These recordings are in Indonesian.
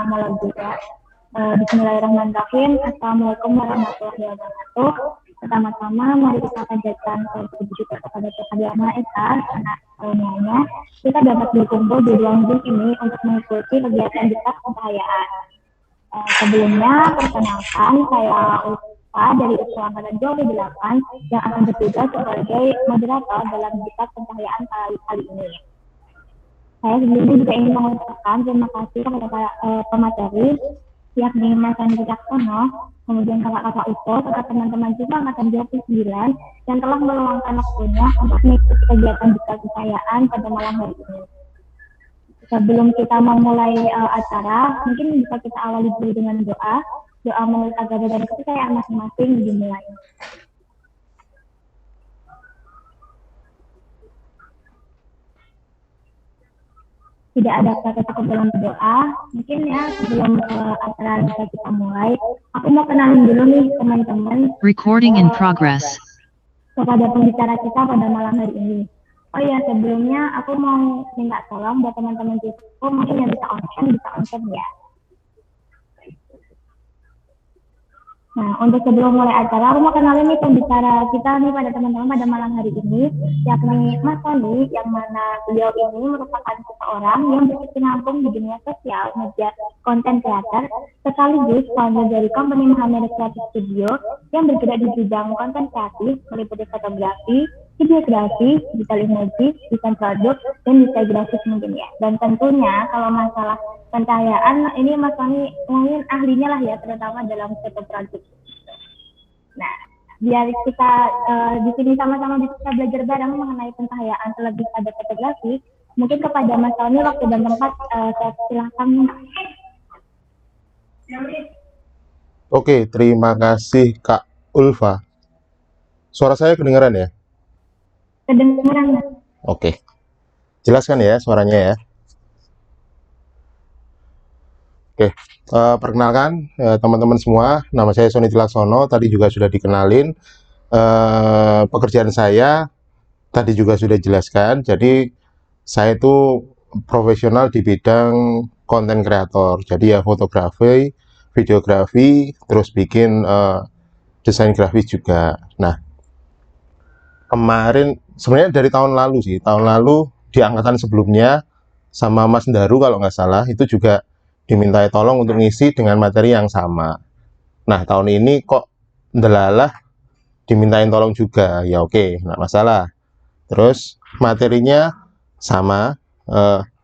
mulai juga. Bismillahirrahmanirrahim. Assalamualaikum warahmatullahi wabarakatuh. Pertama-tama mari kita panjatkan bersyukur kepada Tuhan Yang Maha Esa karena karunia-Nya kita dapat berkumpul di ruang Zoom ini untuk mengikuti kegiatan kita pencahayaan. Sebelumnya perkenalkan, saya Ulfa dari Usul Angkatan 28 yang akan bertugas sebagai moderator dalam kitab pencahayaan kali ini. Saya sebelumnya juga ingin mengucapkan terima kasih kepada para pemateri, yakni Mas Andi Caksono, kemudian kakak-kakak UPO, serta teman-teman juga Angkatan 29 yang telah meluangkan waktunya untuk mengikuti kegiatan kitab pencahayaan pada malam hari ini. Sebelum kita memulai acara, mungkin bisa kita awali dulu dengan doa menurut agama dan kepercayaan masing-masing dimulai. Tidak ada kata cukup dalam doa, mungkin ya sebelum acara bisa kita mulai, aku mau kenalin dulu nih teman-teman. Recording in progress. Kepada pembicara kita pada malam hari ini. Oh ya, sebelumnya aku mau minta tolong buat teman-teman kita, mungkin yang bisa on-cam ya. Nah, untuk sebelum mulai acara, aku mau kenalin nih pembicara kita nih pada teman-teman pada malam hari ini, yakni Mas Tony, yang mana beliau ini merupakan seseorang yang berkecimpung di dunia sosial media konten kreator, sekaligus founder dari company Muhammad Creative Studio yang bergerak di bidang konten kreatif meliputi fotografi, videografi, digital imagery, desain produk, dan desain grafis mungkin ya. Dan tentunya kalau masalah pencahayaan ini Mas Tony mungkin ahlinya lah ya, terutama dalam foto produk. Nah, biar kita di sini sama-sama bisa belajar bareng mengenai pencahayaan terlebih pada fotografi, mungkin kepada Mas Tony waktu dan tempat saya silakan. Oke, terima kasih Kak Ulfa. Suara saya kedengaran ya? Kedengaran. Oke, jelaskan ya suaranya ya. Oke, perkenalkan teman-teman semua, nama saya Sony Tilaksono, tadi juga sudah dikenalin. Pekerjaan saya tadi juga sudah dijelaskan, jadi saya itu profesional di bidang konten kreator, jadi ya fotografi, videografi, terus bikin desain grafis juga. Nah, kemarin sebenarnya dari tahun lalu sih, tahun lalu di angkatan sebelumnya sama Mas Daru kalau nggak salah, itu juga dimintai tolong untuk ngisi dengan materi yang sama. Nah, tahun ini kok ndelalah dimintain tolong juga, ya oke, nggak masalah. Terus materinya sama,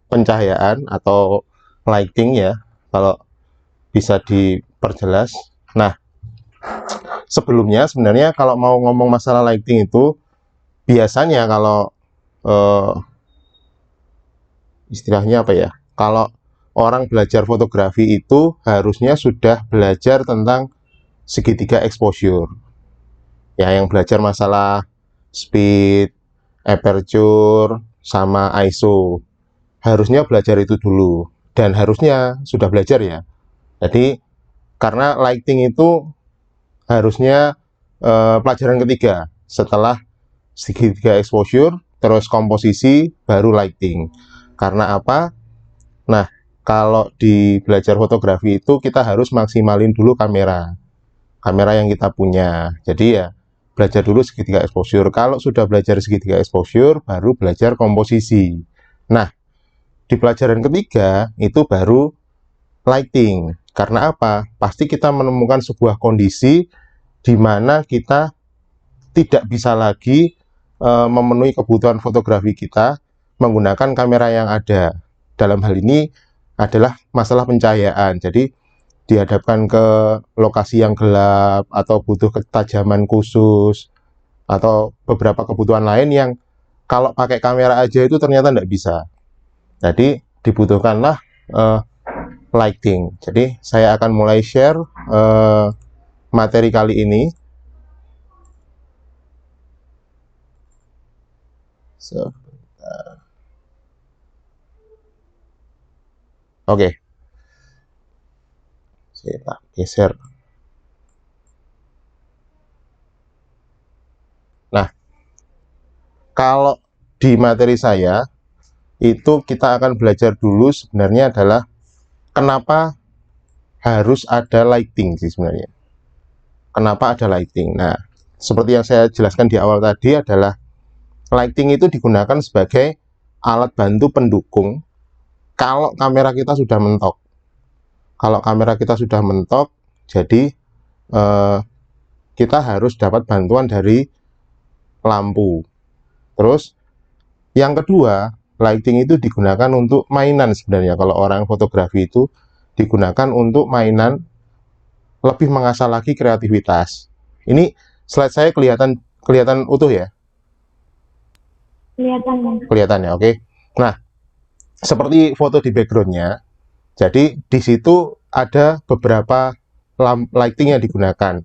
pencahayaan atau lighting ya, kalau bisa diperjelas. Nah, sebelumnya sebenarnya kalau mau ngomong masalah lighting itu, biasanya kalau istilahnya apa ya, kalau orang belajar fotografi itu harusnya sudah belajar tentang segitiga exposure. Ya, yang belajar masalah speed, aperture, sama ISO. Harusnya belajar itu dulu. Dan harusnya sudah belajar ya. Jadi, karena lighting itu harusnya pelajaran ketiga. Setelah segitiga exposure, terus komposisi, baru lighting. Karena apa? Nah, kalau di belajar fotografi itu kita harus maksimalin dulu kamera yang kita punya. Jadi ya belajar dulu segitiga exposure. Kalau sudah belajar segitiga exposure, baru belajar komposisi. Nah, di pelajaran ketiga itu baru lighting. Karena apa? Pasti kita menemukan sebuah kondisi di mana kita tidak bisa lagi memenuhi kebutuhan fotografi kita menggunakan kamera yang ada. Dalam hal ini adalah masalah pencahayaan. Jadi dihadapkan ke lokasi yang gelap atau butuh ketajaman khusus atau beberapa kebutuhan lain yang kalau pakai kamera aja itu ternyata tidak bisa. Jadi dibutuhkanlah lighting. Jadi saya akan mulai share materi kali ini. Oke. Saya geser. Nah, kalau di materi saya itu kita akan belajar dulu sebenarnya adalah kenapa harus ada lighting sih sebenarnya. Kenapa ada lighting? Nah, seperti yang saya jelaskan di awal tadi adalah lighting itu digunakan sebagai alat bantu pendukung kalau kamera kita sudah mentok. Kalau kamera kita sudah mentok, jadi kita harus dapat bantuan dari lampu. Terus yang kedua, lighting itu digunakan untuk mainan sebenarnya. Kalau orang fotografi itu digunakan untuk mainan, lebih mengasah lagi kreativitas. Ini slide saya kelihatan utuh ya? Kelihatan ya, oke. Nah, seperti foto di backgroundnya, jadi di situ ada beberapa lighting yang digunakan.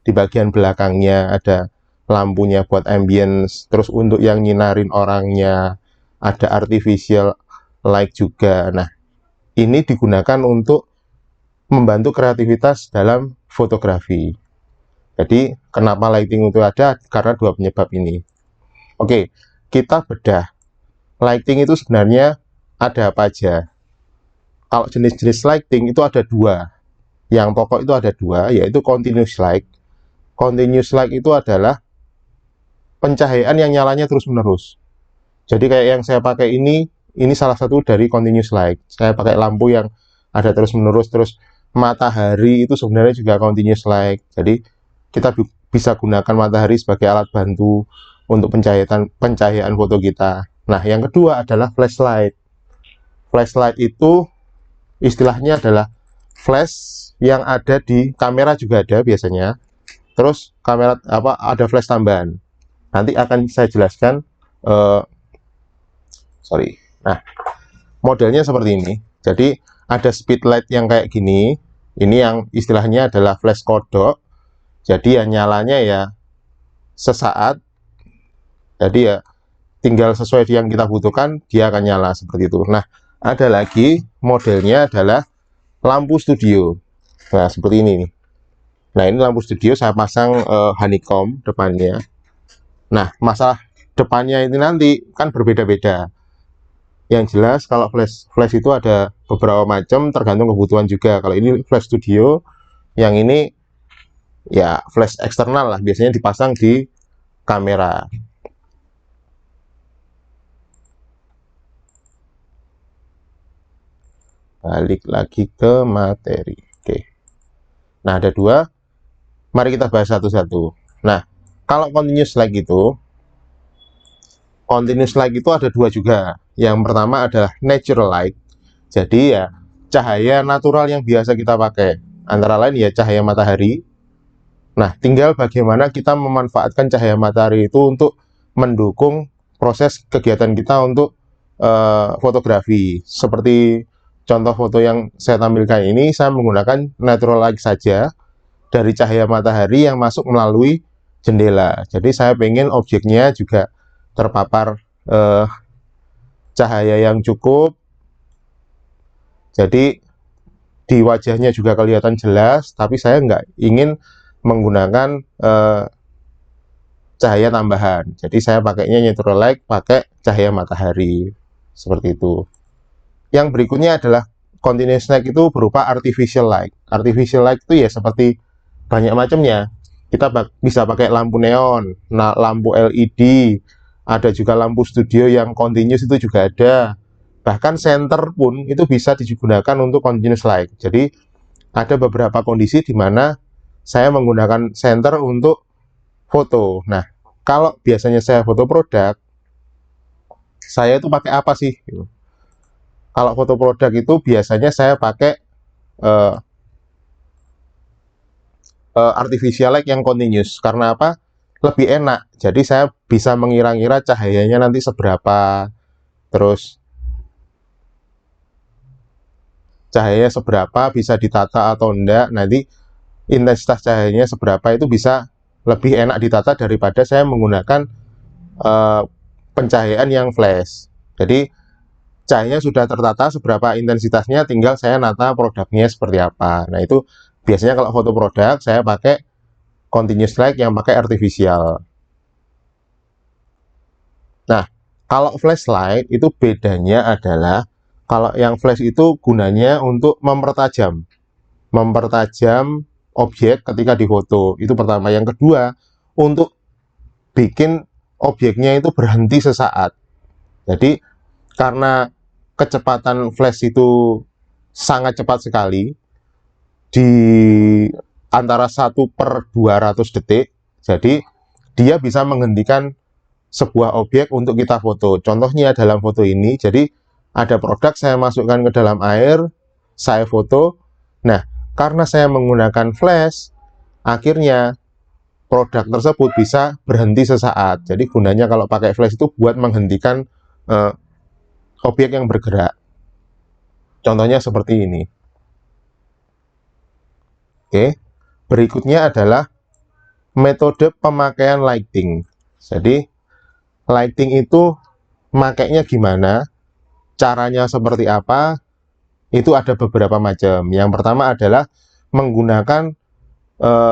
Di bagian belakangnya ada lampunya buat ambience, terus untuk yang nyinarin orangnya ada artificial light juga. Nah, ini digunakan untuk membantu kreativitas dalam fotografi. Jadi, kenapa lighting itu ada? Karena dua penyebab ini. Oke, kita bedah. Lighting itu sebenarnya ada apa aja? Kalau jenis-jenis lighting itu ada dua. Yang pokok itu ada dua, yaitu continuous light. Continuous light itu adalah pencahayaan yang nyalanya terus-menerus. Jadi kayak yang saya pakai ini salah satu dari continuous light. Saya pakai lampu yang ada terus-menerus, terus matahari itu sebenarnya juga continuous light. Jadi kita bisa gunakan matahari sebagai alat bantu untuk pencahayaan foto kita. Nah, yang kedua adalah flashlight. Flashlight itu istilahnya adalah flash yang ada di kamera juga ada biasanya. Terus kamera ada flash tambahan. Nanti akan saya jelaskan. Nah, modelnya seperti ini. Jadi ada speedlight yang kayak gini. Ini yang istilahnya adalah flash kodok. Jadi ya nyalanya ya sesaat. Jadi ya tinggal sesuai yang kita butuhkan, dia akan nyala seperti itu. Nah, ada lagi modelnya adalah lampu studio. Nah, seperti ini nih. Nah, ini lampu studio saya pasang honeycomb depannya. Nah, masalah depannya ini nanti kan berbeda-beda. Yang jelas kalau flash itu ada beberapa macam, tergantung kebutuhan juga. Kalau ini flash studio, yang ini ya flash eksternal lah, biasanya dipasang di kamera. Balik lagi ke materi. Oke. Nah, ada dua. Mari kita bahas satu-satu. Nah, kalau continuous light itu ada dua juga. Yang pertama adalah natural light. Jadi ya cahaya natural yang biasa kita pakai. Antara lain ya cahaya matahari. Nah, tinggal bagaimana kita memanfaatkan cahaya matahari itu untuk mendukung proses kegiatan kita untuk fotografi. Seperti contoh foto yang saya tampilkan ini, saya menggunakan natural light saja dari cahaya matahari yang masuk melalui jendela. Jadi saya pengen objeknya juga terpapar cahaya yang cukup. Jadi di wajahnya juga kelihatan jelas, tapi saya nggak ingin menggunakan cahaya tambahan. Jadi saya pakainya natural light, pakai cahaya matahari. Seperti itu. Yang berikutnya adalah continuous light itu berupa artificial light. Artificial light itu ya seperti banyak macamnya. Kita bisa pakai lampu neon, lampu LED, ada juga lampu studio yang continuous itu juga ada. Bahkan senter pun itu bisa digunakan untuk continuous light. Jadi ada beberapa kondisi di mana saya menggunakan senter untuk foto. Nah, kalau biasanya saya foto produk, saya itu pakai apa sih? Kalau foto produk itu biasanya saya pakai artificial light yang continuous. Karena apa? Lebih enak. Jadi saya bisa mengira-ngira cahayanya nanti seberapa. Terus cahayanya seberapa, bisa ditata atau enggak. Nanti intensitas cahayanya seberapa itu bisa lebih enak ditata daripada saya menggunakan pencahayaan yang flash. Jadi cahayanya sudah tertata seberapa intensitasnya, tinggal saya nata produknya seperti apa. Nah, itu biasanya kalau foto produk saya pakai continuous light yang pakai artificial. Nah, kalau flashlight itu bedanya adalah kalau yang flash itu gunanya untuk mempertajam mempertajam objek ketika difoto. Itu pertama. Yang kedua, untuk bikin objeknya itu berhenti sesaat. Jadi karena kecepatan flash itu sangat cepat sekali, di antara 1/200 detik, jadi dia bisa menghentikan sebuah objek untuk kita foto. Contohnya dalam foto ini, jadi ada produk saya masukkan ke dalam air, saya foto. Nah, karena saya menggunakan flash, akhirnya produk tersebut bisa berhenti sesaat. Jadi gunanya kalau pakai flash itu buat menghentikan objek yang bergerak. Contohnya seperti ini. Oke, berikutnya adalah metode pemakaian lighting. Jadi lighting itu makainya gimana, caranya seperti apa, itu ada beberapa macam. Yang pertama adalah menggunakan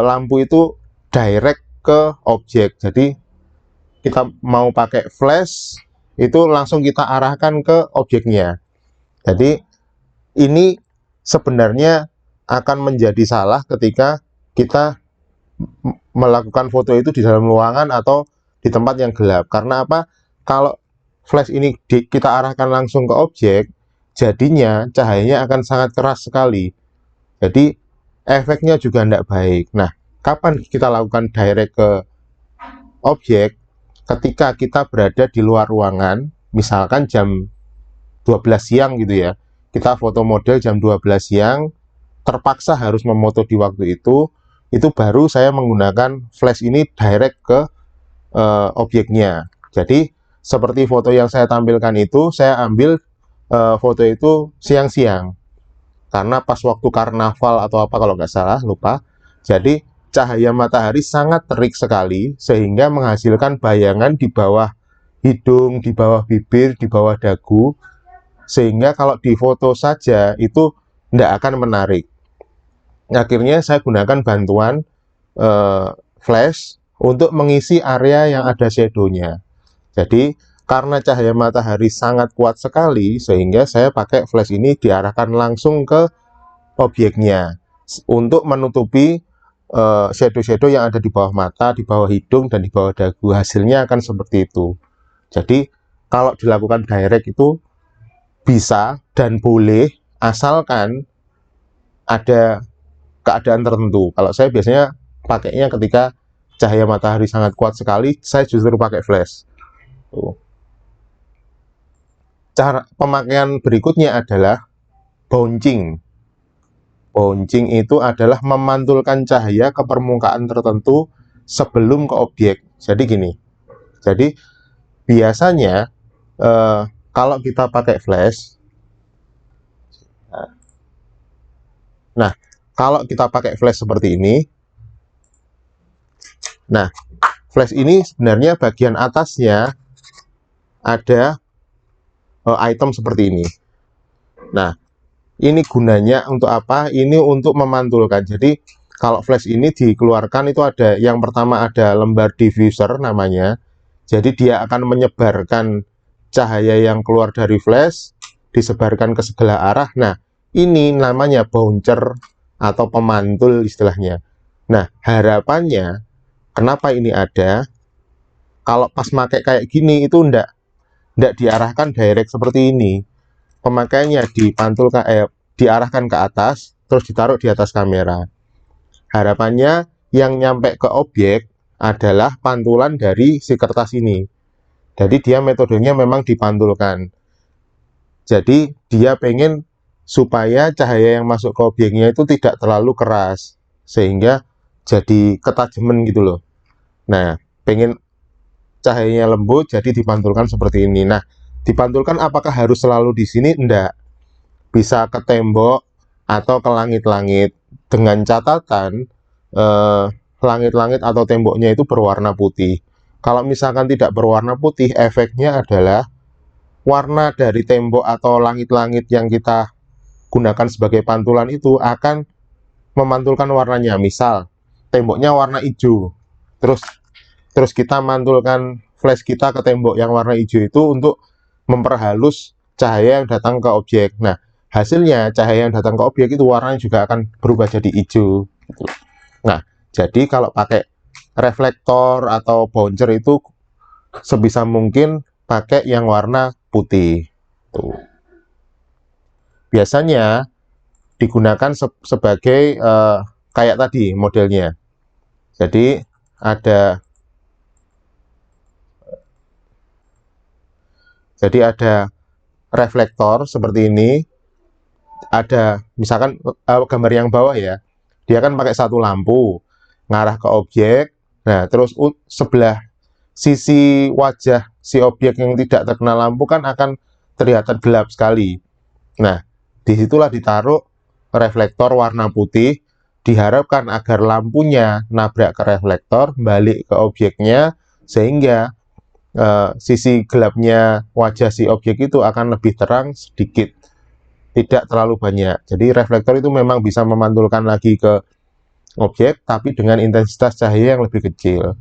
lampu itu direct ke objek. Jadi kita mau pakai flash, itu langsung kita arahkan ke objeknya. Jadi ini sebenarnya akan menjadi salah ketika kita melakukan foto itu di dalam ruangan atau di tempat yang gelap. Karena apa? Kalau flash ini kita arahkan langsung ke objek, jadinya cahayanya akan sangat keras sekali. Jadi efeknya juga tidak baik. Nah, kapan kita lakukan direct ke objek? Ketika kita berada di luar ruangan, misalkan jam 12 siang gitu ya. Kita foto model jam 12 siang, terpaksa harus memoto di waktu itu baru saya menggunakan flash ini direct ke objeknya. Jadi seperti foto yang saya tampilkan itu, saya ambil foto itu siang-siang karena pas waktu karnaval atau apa kalau nggak salah, lupa. Jadi cahaya matahari sangat terik sekali sehingga menghasilkan bayangan di bawah hidung, di bawah bibir, di bawah dagu, sehingga kalau difoto saja itu tidak akan menarik. Akhirnya saya gunakan bantuan flash untuk mengisi area yang ada shadow-nya. Jadi karena cahaya matahari sangat kuat sekali, sehingga saya pakai flash ini diarahkan langsung ke objeknya untuk menutupi shadow-shadow yang ada di bawah mata, di bawah hidung, dan di bawah dagu. Hasilnya akan seperti itu. Jadi kalau dilakukan direct itu bisa dan boleh, asalkan ada keadaan tertentu. Kalau saya biasanya pakainya ketika cahaya matahari sangat kuat sekali, saya justru pakai flash. Tuh. Cara pemakaian berikutnya adalah bouncing. Bouncing itu adalah memantulkan cahaya ke permukaan tertentu sebelum ke objek. Jadi gini. Jadi biasanya kalau kita pakai flash, nah kalau kita pakai flash seperti ini, nah flash ini sebenarnya bagian atasnya ada item seperti ini. Nah, ini gunanya untuk apa? Ini untuk memantulkan. Jadi kalau flash ini dikeluarkan itu ada, yang pertama ada lembar diffuser namanya. Jadi dia akan menyebarkan cahaya yang keluar dari flash, disebarkan ke segala arah. Nah, ini namanya bouncer atau pemantul istilahnya. Nah, harapannya kenapa ini ada? Kalau pas pakai kayak gini itu enggak diarahkan direct seperti ini. Pemakaiannya diarahkan ke atas, terus ditaruh di atas kamera. Harapannya yang nyampe ke objek adalah pantulan dari si kertas ini. Jadi dia metodenya memang dipantulkan. Jadi dia pengen supaya cahaya yang masuk ke objeknya itu tidak terlalu keras, sehingga jadi ketajaman gitu loh. Nah, pengen cahayanya lembut, jadi dipantulkan seperti ini. Nah, dipantulkan apakah harus selalu di sini? Enggak. Bisa ke tembok atau ke langit-langit, dengan catatan langit-langit atau temboknya itu berwarna putih. Kalau misalkan tidak berwarna putih, efeknya adalah warna dari tembok atau langit-langit yang kita gunakan sebagai pantulan itu akan memantulkan warnanya. Misal temboknya warna hijau, terus kita mantulkan flash kita ke tembok yang warna hijau itu untuk memperhalus cahaya yang datang ke objek. Nah, hasilnya cahaya yang datang ke objek itu warnanya juga akan berubah jadi hijau gitu. Nah, jadi kalau pakai reflektor atau bouncer itu sebisa mungkin pakai yang warna putih. Tuh. Biasanya digunakan sebagai kayak tadi modelnya. Jadi ada reflektor seperti ini. Ada misalkan gambar yang bawah ya, dia kan pakai satu lampu ngarah ke objek. Nah, terus sebelah sisi wajah si objek yang tidak terkena lampu kan akan terlihat gelap sekali. Nah, disitulah ditaruh reflektor warna putih, diharapkan agar lampunya nabrak ke reflektor, balik ke objeknya, sehingga sisi gelapnya wajah si objek itu akan lebih terang sedikit, tidak terlalu banyak. Jadi reflektor itu memang bisa memantulkan lagi ke objek, tapi dengan intensitas cahaya yang lebih kecil.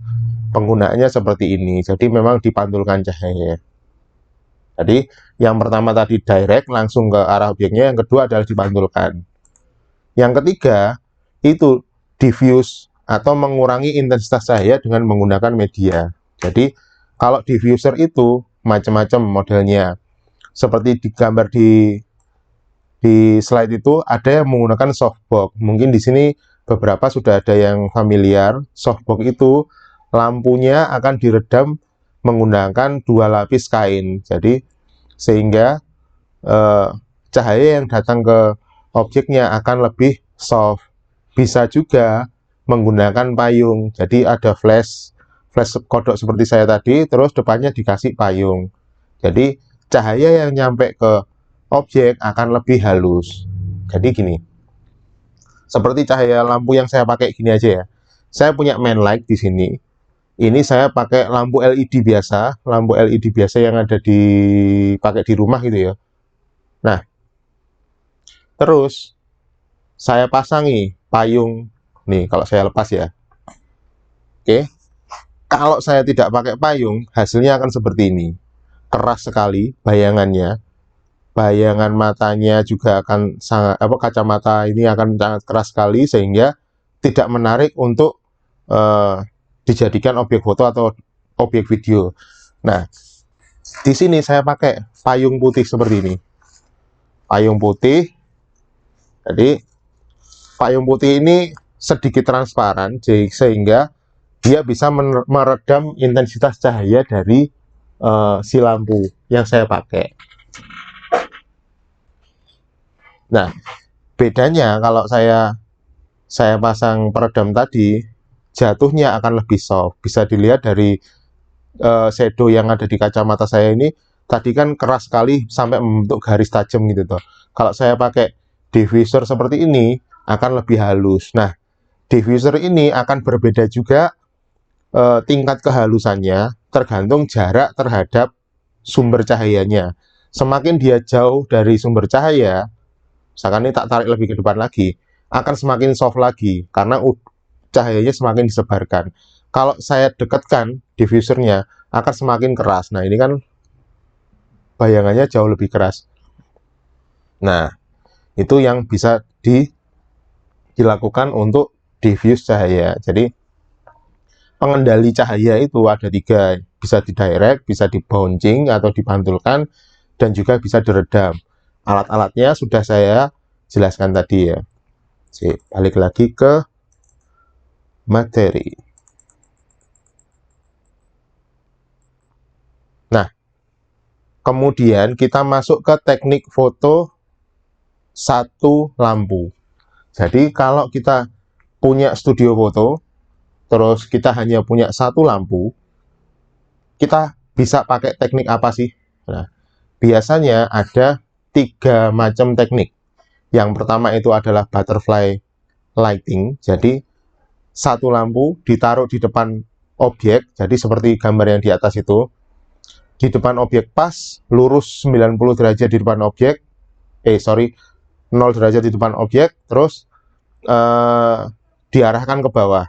Penggunaannya seperti ini, jadi memang dipantulkan cahaya. Jadi yang pertama tadi direct langsung ke arah objeknya, yang kedua adalah dipantulkan. Yang ketiga itu diffuse atau mengurangi intensitas cahaya dengan menggunakan media. Jadi kalau diffuser itu macam-macam modelnya. Seperti digambar di slide itu ada yang menggunakan softbox. Mungkin di sini beberapa sudah ada yang familiar. Softbox itu lampunya akan diredam menggunakan 2 lapis kain. Jadi sehingga cahaya yang datang ke objeknya akan lebih soft. Bisa juga menggunakan payung. Jadi ada flash kodok seperti saya tadi, terus depannya dikasih payung. Jadi cahaya yang nyampe ke objek akan lebih halus. Jadi gini, seperti cahaya lampu yang saya pakai gini aja ya. Saya punya main light di sini. Ini saya pakai lampu LED biasa, yang ada dipakai di rumah gitu ya. Nah, terus saya pasangi payung nih, kalau saya lepas ya. Oke. Kalau saya tidak pakai payung, hasilnya akan seperti ini. Keras sekali bayangannya. Bayangan matanya juga akan sangat, kacamata ini akan sangat keras sekali sehingga tidak menarik untuk dijadikan objek foto atau objek video. Nah, di sini saya pakai payung putih seperti ini. Payung putih. Jadi payung putih ini sedikit transparan sehingga dia bisa meredam intensitas cahaya dari si lampu yang saya pakai. Nah, bedanya kalau saya pasang peredam tadi, jatuhnya akan lebih soft. Bisa dilihat dari shadow yang ada di kacamata saya ini, tadi kan keras sekali sampai membentuk garis tajam gitu tuh. Kalau saya pakai diffuser seperti ini, akan lebih halus. Nah, diffuser ini akan berbeda juga tingkat kehalusannya, tergantung jarak terhadap sumber cahayanya. Semakin dia jauh dari sumber cahaya, misalkan ini tak tarik lebih ke depan lagi, akan semakin soft lagi karena cahayanya semakin disebarkan. Kalau saya dekatkan diffusernya, akan semakin keras. Nah, ini kan bayangannya jauh lebih keras. Nah, itu yang bisa dilakukan untuk diffuse cahaya. Jadi pengendali cahaya itu ada 3, bisa didirect, bisa dibouncing atau dipantulkan, dan juga bisa diredam. Alat-alatnya sudah saya jelaskan tadi ya. Balik lagi ke materi. Nah, kemudian kita masuk ke teknik foto satu lampu. Jadi kalau kita punya studio foto, terus kita hanya punya satu lampu, kita bisa pakai teknik apa sih? Nah, biasanya ada 3 macam teknik. Yang pertama itu adalah butterfly lighting. Jadi satu lampu ditaruh di depan objek, jadi seperti gambar yang di atas itu. Di depan objek pas, lurus 90 derajat di depan objek. 0 derajat di depan objek, terus diarahkan ke bawah.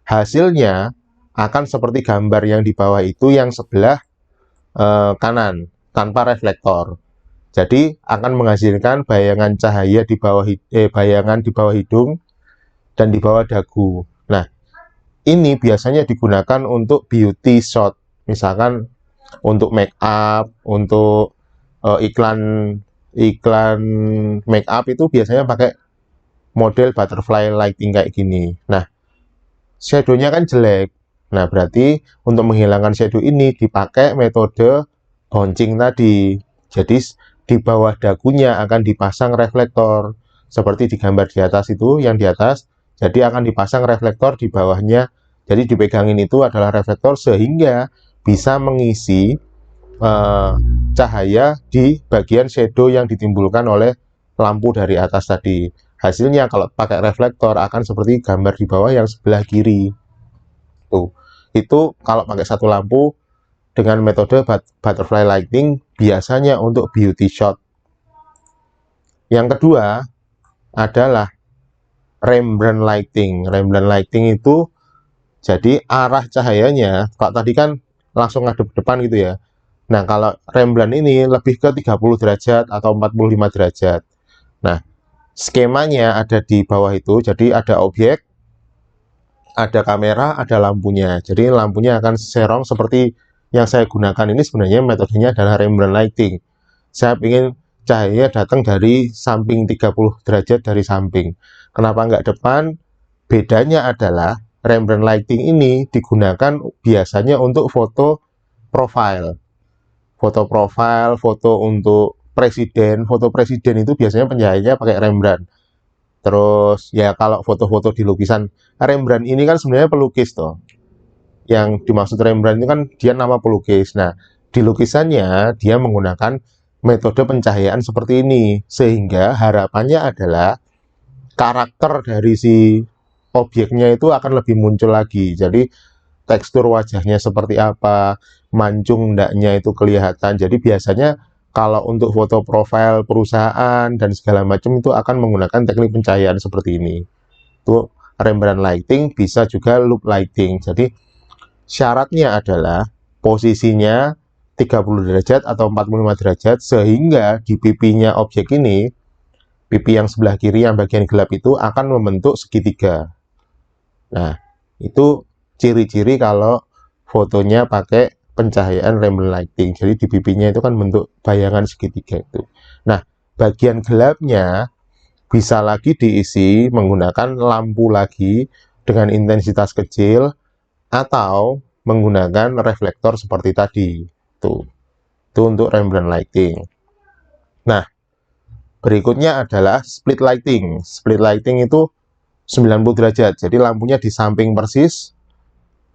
Hasilnya akan seperti gambar yang di bawah itu, yang sebelah kanan tanpa reflektor. Jadi akan menghasilkan bayangan cahaya di bawah bayangan di bawah hidung dan di bawah dagu. Nah, ini biasanya digunakan untuk beauty shot, misalkan untuk make up, untuk iklan make up itu biasanya pakai model butterfly lighting kayak gini. Nah, shadow-nya kan jelek. Nah, berarti untuk menghilangkan shadow ini dipakai metode bouncing tadi. Jadi di bawah dagunya akan dipasang reflektor seperti di gambar di atas itu, yang di atas. Jadi akan dipasang reflektor di bawahnya. Jadi dipegangin itu adalah reflektor sehingga bisa mengisi cahaya di bagian shadow yang ditimbulkan oleh lampu dari atas tadi. Hasilnya kalau pakai reflektor akan seperti gambar di bawah yang sebelah kiri. Tuh. Itu kalau pakai satu lampu dengan metode butterfly lighting biasanya untuk beauty shot. Yang kedua adalah Rembrandt lighting. Rembrandt lighting itu jadi arah cahayanya, kalau tadi kan langsung ngadep depan gitu ya. Nah, kalau Rembrandt ini lebih ke 30 derajat atau 45 derajat. Nah, skemanya ada di bawah itu, jadi ada objek, ada kamera, ada lampunya. Jadi lampunya akan serong seperti yang saya gunakan ini sebenarnya metodenya adalah Rembrandt lighting. Saya ingin cahayanya datang dari samping 30 derajat dari samping. Kenapa nggak depan? Bedanya adalah Rembrandt lighting ini digunakan biasanya untuk foto profile. Foto profile, foto untuk presiden. Foto presiden itu biasanya pencahayaannya pakai Rembrandt. Terus ya kalau foto-foto di lukisan, Rembrandt ini kan sebenarnya pelukis toh. Yang dimaksud Rembrandt itu kan dia nama pelukis. Nah, di lukisannya dia menggunakan metode pencahayaan seperti ini, sehingga harapannya adalah karakter dari si objeknya itu akan lebih muncul lagi. Jadi tekstur wajahnya seperti apa, mancung ndaknya itu kelihatan. Jadi biasanya kalau untuk foto profil perusahaan dan segala macam itu akan menggunakan teknik pencahayaan seperti ini. Itu Rembrandt lighting, bisa juga loop lighting. Jadi syaratnya adalah posisinya 30 derajat atau 45 derajat sehingga di pipinya objek ini, pipi yang sebelah kiri yang bagian gelap itu akan membentuk segitiga. Nah, itu ciri-ciri kalau fotonya pakai pencahayaan Rembrandt lighting. Jadi di pipinya itu kan bentuk bayangan segitiga itu. Nah, bagian gelapnya bisa lagi diisi menggunakan lampu lagi dengan intensitas kecil atau menggunakan reflektor seperti tadi. Tuh. Itu untuk Rembrandt lighting. Nah, berikutnya adalah split lighting. Split lighting itu 90 derajat. Jadi lampunya di samping persis,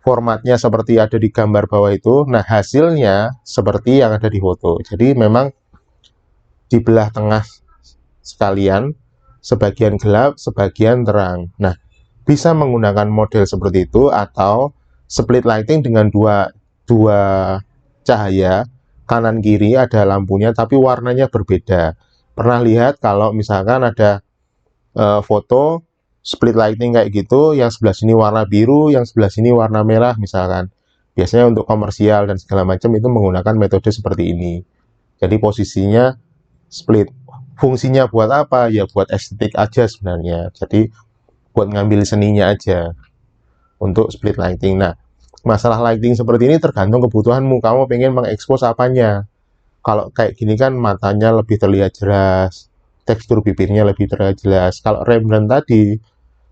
formatnya seperti ada di gambar bawah itu. Nah, hasilnya seperti yang ada di foto. Jadi memang di belah tengah sekalian, sebagian gelap, sebagian terang. Nah, bisa menggunakan model seperti itu atau split lighting dengan dua cahaya, kanan kiri ada lampunya tapi warnanya berbeda. Pernah lihat kalau misalkan ada foto split lighting kayak gitu, yang sebelah sini warna biru, yang sebelah sini warna merah misalkan. Biasanya untuk komersial dan segala macam itu menggunakan metode seperti ini. Jadi posisinya split. Fungsinya buat apa? Ya buat estetik aja sebenarnya. Jadi buat ngambil seninya aja untuk split lighting. Nah, masalah lighting seperti ini tergantung kebutuhanmu. Kamu pengen mengekspos apanya? Kalau kayak gini kan matanya lebih terlihat jelas, tekstur bibirnya lebih terlihat jelas. Kalau Rembrandt tadi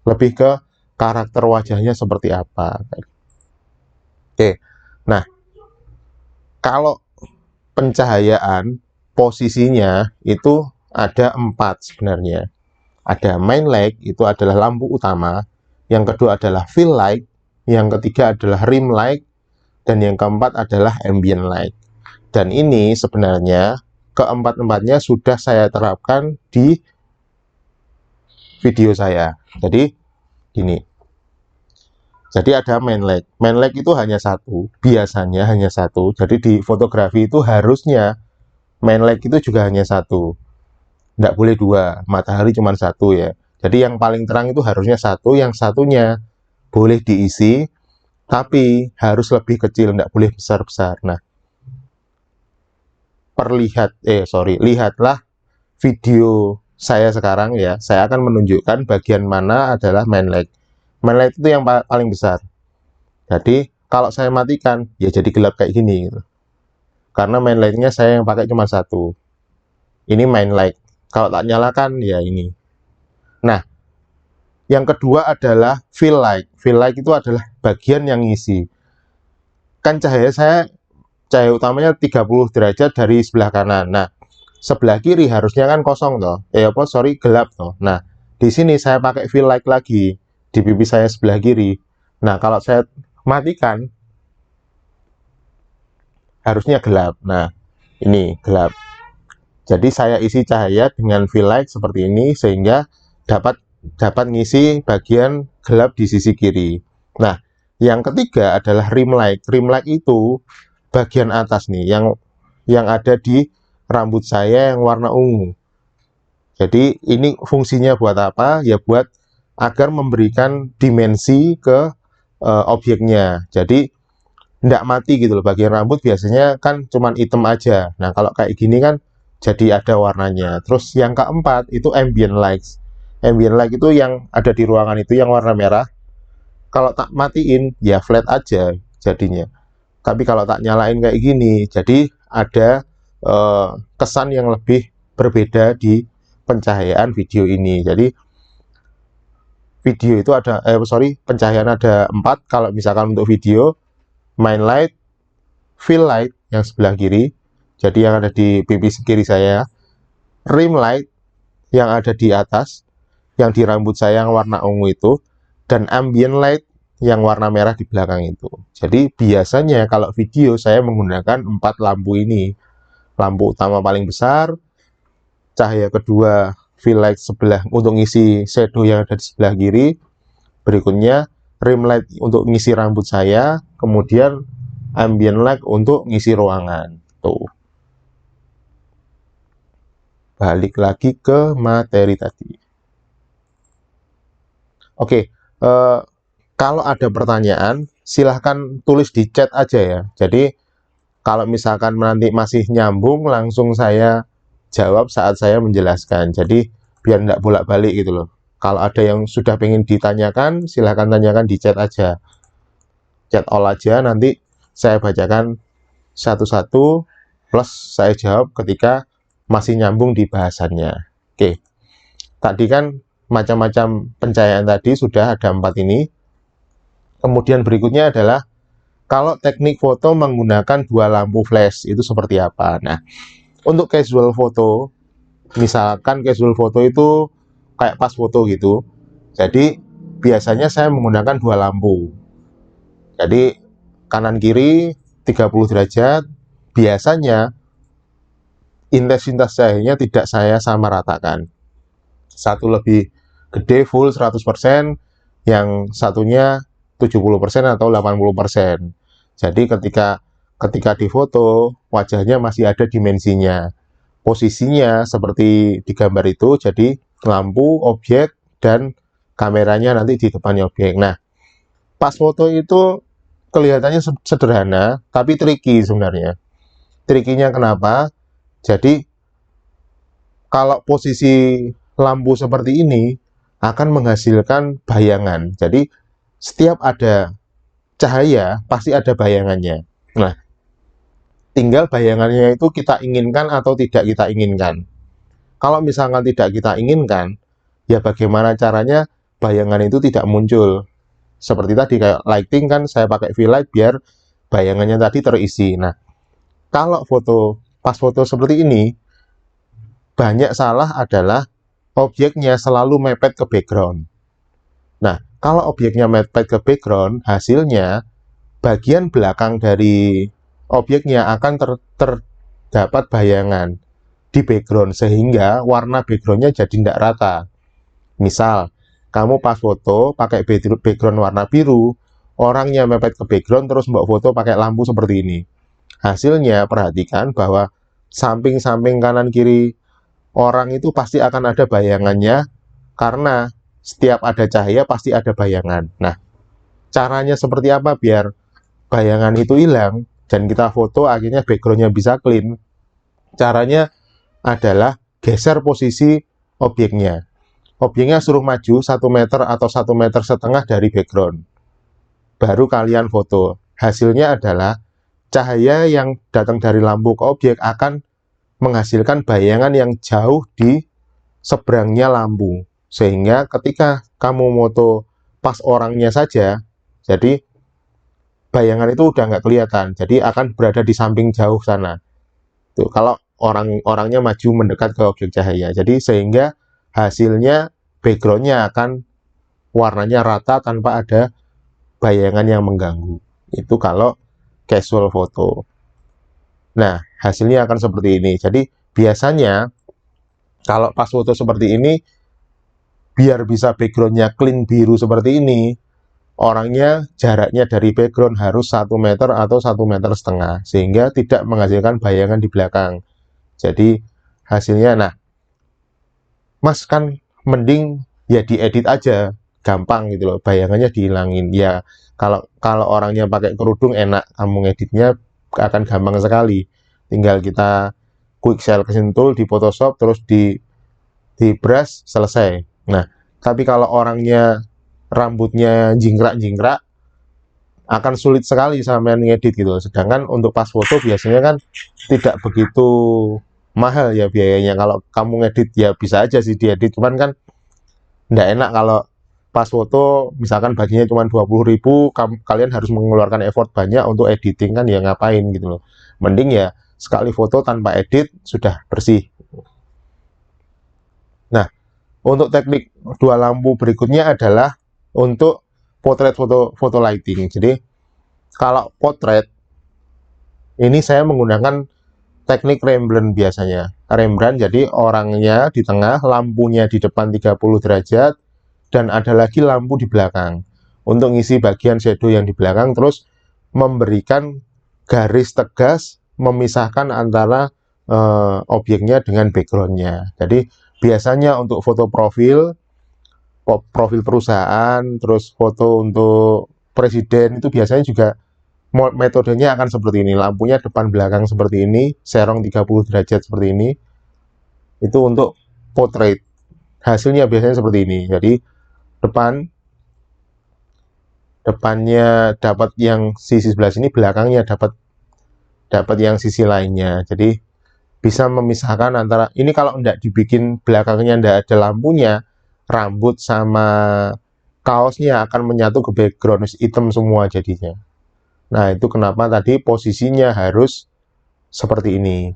lebih ke karakter wajahnya seperti apa. Oke, nah kalau pencahayaan posisinya itu ada 4 sebenarnya. Ada main light, itu adalah lampu utama. Yang kedua adalah fill light. Yang ketiga adalah rim light. Dan yang keempat adalah ambient light. Dan ini sebenarnya keempat-empatnya sudah saya terapkan di video saya. Jadi gini. Jadi ada main light. Main light itu hanya satu, biasanya hanya satu. Jadi di fotografi itu harusnya main light itu juga hanya satu. Nggak boleh dua, matahari cuma satu ya. Jadi yang paling terang itu harusnya satu, yang satunya boleh diisi, tapi harus lebih kecil, nggak boleh besar-besar. Nah, lihatlah video saya sekarang ya. Saya akan menunjukkan bagian mana adalah main light. Main light itu yang paling besar. Jadi kalau saya matikan, ya jadi gelap kayak gini gitu. Karena main lightnya saya yang pakai cuma satu. Ini main light. Kalau tak nyalakan, ya ini. Nah, yang kedua adalah fill light. Fill light itu adalah bagian yang ngisi. Kan cahaya utamanya 30 derajat dari sebelah kanan. Nah, sebelah kiri harusnya kan kosong toh. Gelap toh. Nah, di sini saya pakai fill light lagi di pipi saya sebelah kiri. Nah, kalau saya matikan harusnya gelap. Nah, ini gelap. Jadi saya isi cahaya dengan fill light seperti ini sehingga dapat ngisi bagian gelap di sisi kiri. Nah, yang ketiga adalah rim light. Rim light itu bagian atas nih yang ada di rambut saya yang warna ungu. Jadi ini fungsinya buat apa? Ya buat agar memberikan dimensi ke objeknya. Jadi nggak mati gitu loh. Bagian rambut biasanya kan cuman hitam aja. Nah, kalau kayak gini kan jadi ada warnanya. Terus yang keempat itu ambient light. Ambient light itu yang ada di ruangan itu yang warna merah. Kalau tak matiin ya flat aja jadinya. Tapi kalau tak nyalain kayak gini, jadi ada kesan yang lebih berbeda di pencahayaan video ini. Jadi video itu ada pencahayaan ada 4 kalau misalkan untuk video. Main light, fill light yang sebelah kiri, jadi yang ada di pipi kiri saya, rim light yang ada di atas, yang di rambut saya yang warna ungu itu, dan ambient light yang warna merah di belakang itu. Jadi biasanya kalau video saya menggunakan 4 lampu ini. Lampu utama paling besar, cahaya kedua fill light sebelah untuk ngisi shadow yang ada di sebelah kiri, berikutnya rim light untuk ngisi rambut saya, kemudian ambient light untuk ngisi ruangan. Tuh. Balik lagi ke materi tadi. Oke, kalau ada pertanyaan, silahkan tulis di chat aja ya. Jadi kalau misalkan nanti masih nyambung, langsung saya jawab saat saya menjelaskan. Jadi biar nggak bolak-balik gitu loh. Kalau ada yang sudah pengen ditanyakan, silahkan tanyakan di chat aja. Chat all aja, nanti saya bacakan satu-satu, plus saya jawab ketika masih nyambung di bahasannya. Oke, tadi kan macam-macam pencahayaan tadi sudah ada 4 ini. Kemudian berikutnya adalah kalau teknik foto menggunakan 2 lampu flash, itu seperti apa? Nah, untuk casual foto, misalkan casual foto itu kayak pas foto gitu. Jadi biasanya saya menggunakan 2 lampu. Jadi kanan kiri 30 derajat. Biasanya intensitas cahayanya tidak saya samaratakan. Satu lebih gede full 100%, yang satunya 70% atau 80%. Jadi ketika difoto, wajahnya masih ada dimensinya. Posisinya seperti di gambar itu, jadi lampu, objek, dan kameranya nanti di depannya objek. Nah, pas foto itu kelihatannya sederhana, tapi tricky sebenarnya. Trikinya kenapa? Jadi, kalau posisi lampu seperti ini, akan menghasilkan bayangan. Jadi, setiap ada cahaya, pasti ada bayangannya. Nah, tinggal bayangannya itu kita inginkan atau tidak kita inginkan. Kalau misalkan tidak kita inginkan, ya bagaimana caranya bayangan itu tidak muncul. Seperti tadi kayak lighting kan saya pakai fill light biar bayangannya tadi terisi. Nah, kalau pas foto seperti ini, banyak salah adalah objeknya selalu mepet ke background. Nah, kalau objeknya mepet ke background, hasilnya bagian belakang dari objeknya akan terdapat bayangan di background, sehingga warna backgroundnya jadi tidak rata. Misal, kamu pas foto pakai background warna biru, orangnya mepet ke background terus mbak foto pakai lampu seperti ini. Hasilnya perhatikan bahwa samping-samping kanan kiri orang itu pasti akan ada bayangannya, karena setiap ada cahaya pasti ada bayangan. Nah, caranya seperti apa biar bayangan itu hilang dan kita foto akhirnya backgroundnya bisa clean? Caranya adalah geser posisi objeknya. Objeknya suruh maju 1 meter atau 1,5 meter dari background. Baru kalian foto. Hasilnya adalah cahaya yang datang dari lampu ke objek akan menghasilkan bayangan yang jauh di seberangnya lampu. Sehingga ketika kamu foto pas orangnya saja, jadi bayangan itu udah nggak kelihatan. Jadi akan berada di samping jauh sana. Tuh, kalau orangnya maju mendekat ke objek cahaya. Jadi sehingga hasilnya backgroundnya akan warnanya rata tanpa ada bayangan yang mengganggu. Itu kalau casual foto. Nah, hasilnya akan seperti ini. Jadi biasanya kalau pas foto seperti ini, biar bisa backgroundnya clean biru seperti ini, orangnya jaraknya dari background harus 1 meter atau 1,5 meter, sehingga tidak menghasilkan bayangan di belakang. Jadi hasilnya, nah, Mas kan mending ya diedit aja, gampang gitu loh, bayangannya dihilangin. Ya kalau orangnya pakai kerudung enak, kamu ngeditnya akan gampang sekali. Tinggal kita quick selection tool di Photoshop, terus di brush, selesai. Nah, tapi kalau orangnya rambutnya jingkrak-jingkrak, akan sulit sekali sampean ngedit gitu. Sedangkan untuk pas foto biasanya kan tidak begitu mahal ya biayanya. Kalau kamu ngedit ya bisa aja sih diedit, cuman kan nggak enak kalau pas foto misalkan bajunya cuma 20.000, kalian harus mengeluarkan effort banyak untuk editing, kan ya ngapain gitu loh. Mending ya sekali foto tanpa edit sudah bersih. Nah, untuk teknik dua lampu berikutnya adalah untuk potret foto lighting. Jadi kalau potret ini saya menggunakan teknik Rembrandt biasanya. Rembrandt, jadi orangnya di tengah, lampunya di depan 30 derajat, dan ada lagi lampu di belakang. Untuk ngisi bagian shadow yang di belakang, terus memberikan garis tegas, memisahkan antara objeknya dengan backgroundnya. Jadi biasanya untuk foto profil perusahaan, terus foto untuk presiden, itu biasanya juga metodenya akan seperti ini. Lampunya depan belakang seperti ini, serong 30 derajat seperti ini. Itu untuk portrait. Hasilnya biasanya seperti ini. Jadi depannya dapat yang sisi sebelah sini, belakangnya dapat yang sisi lainnya. Jadi bisa memisahkan antara ini. Kalau tidak dibikin belakangnya tidak ada lampunya, rambut sama kaosnya akan menyatu ke background hitam semua jadinya. Nah, itu kenapa tadi posisinya harus seperti ini,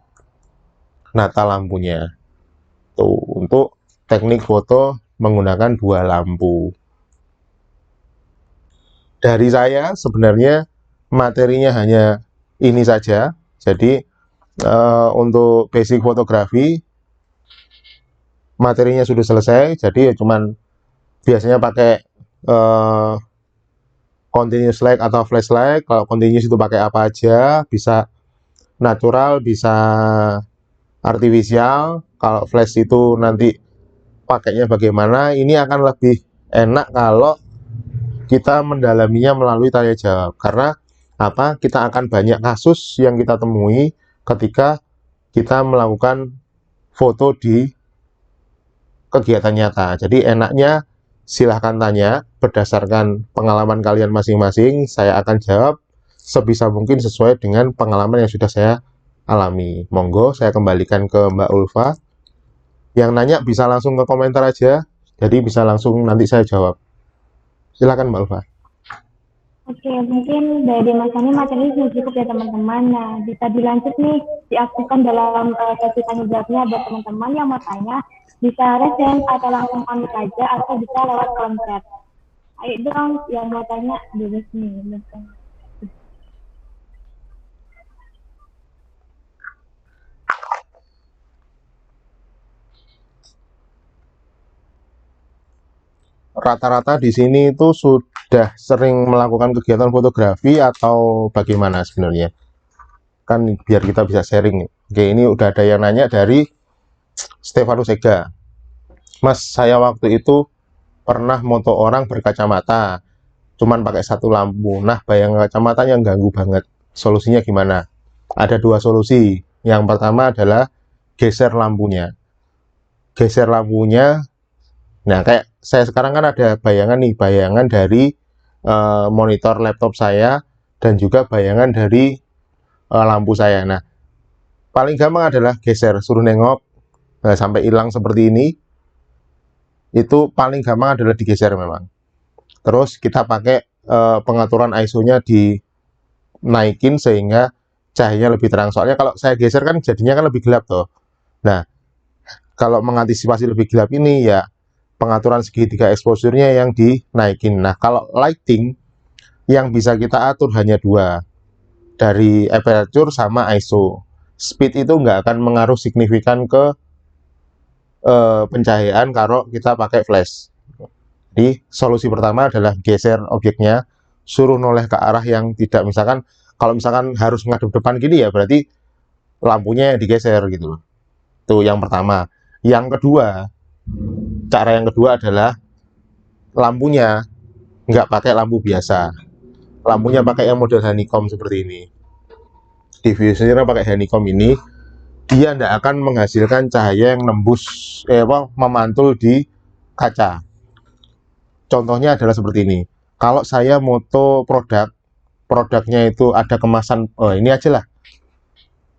nata lampunya. Tuh, untuk teknik foto menggunakan dua lampu. Dari saya sebenarnya materinya hanya ini saja. Jadi untuk basic fotografi materinya sudah selesai. Jadi ya cuman biasanya pakai continuous light atau flashlight. Kalau continuous itu pakai apa aja, bisa natural, bisa artificial. Kalau flash itu nanti pakainya bagaimana. Ini akan lebih enak kalau kita mendalaminya melalui tanya jawab. Karena apa? Kita akan banyak kasus yang kita temui ketika kita melakukan foto di kegiatan nyata. Jadi enaknya silahkan tanya berdasarkan pengalaman kalian masing-masing. Saya akan jawab sebisa mungkin sesuai dengan pengalaman yang sudah saya alami. Monggo saya kembalikan ke Mbak Ulfa. Yang nanya bisa langsung ke komentar aja, jadi bisa langsung nanti saya jawab. Silakan Mbak Ulfa. Oke, mungkin dari Mas Ani materi sudah cukup ya teman-teman. Nah, bisa dilanjut nih, diaktifkan dalam sesi tanya jawabnya buat teman-teman yang mau tanya. Bisa resen atau langsung pamit aja, atau bisa lewat kolom chat. Ayo dong, yang mau tanya dulu nih. Rata-rata di sini itu sudah sering melakukan kegiatan fotografi atau bagaimana sebenarnya? Kan biar kita bisa sharing. Oke, ini udah ada yang nanya dari Stefanus Ega. Mas, saya waktu itu pernah moto orang berkacamata, cuman pakai satu lampu. Nah, bayangan kacamatanya ganggu banget. Solusinya gimana? Ada dua solusi. Yang pertama adalah geser lampunya. Geser lampunya. Nah, kayak saya sekarang kan ada bayangan nih, bayangan dari monitor laptop saya dan juga bayangan dari lampu saya. Nah, paling gampang adalah geser, suruh nengok sampai hilang seperti ini. Itu paling gampang adalah digeser memang. Terus kita pakai pengaturan ISO-nya dinaikin sehingga cahayanya lebih terang. Soalnya kalau saya geser kan jadinya kan lebih gelap tuh. Nah, kalau mengantisipasi lebih gelap ini ya pengaturan segitiga exposure-nya yang dinaikin. Nah, kalau lighting yang bisa kita atur hanya dua, dari aperture sama ISO. Speed itu nggak akan mengaruh signifikan ke pencahayaan kalau kita pakai flash. Jadi solusi pertama adalah geser objeknya, suruh noleh ke arah yang tidak, misalkan kalau misalkan harus ngadep depan gini ya berarti lampunya yang digeser gitu. Itu yang pertama. Yang kedua, cara yang kedua adalah lampunya nggak pakai lampu biasa. Lampunya pakai yang model honeycomb seperti ini. Diffusernya pakai honeycomb ini, dia tidak akan menghasilkan cahaya yang nembus memantul di kaca. Contohnya adalah seperti ini. Kalau saya moto produknya itu ada kemasan, ini aja lah.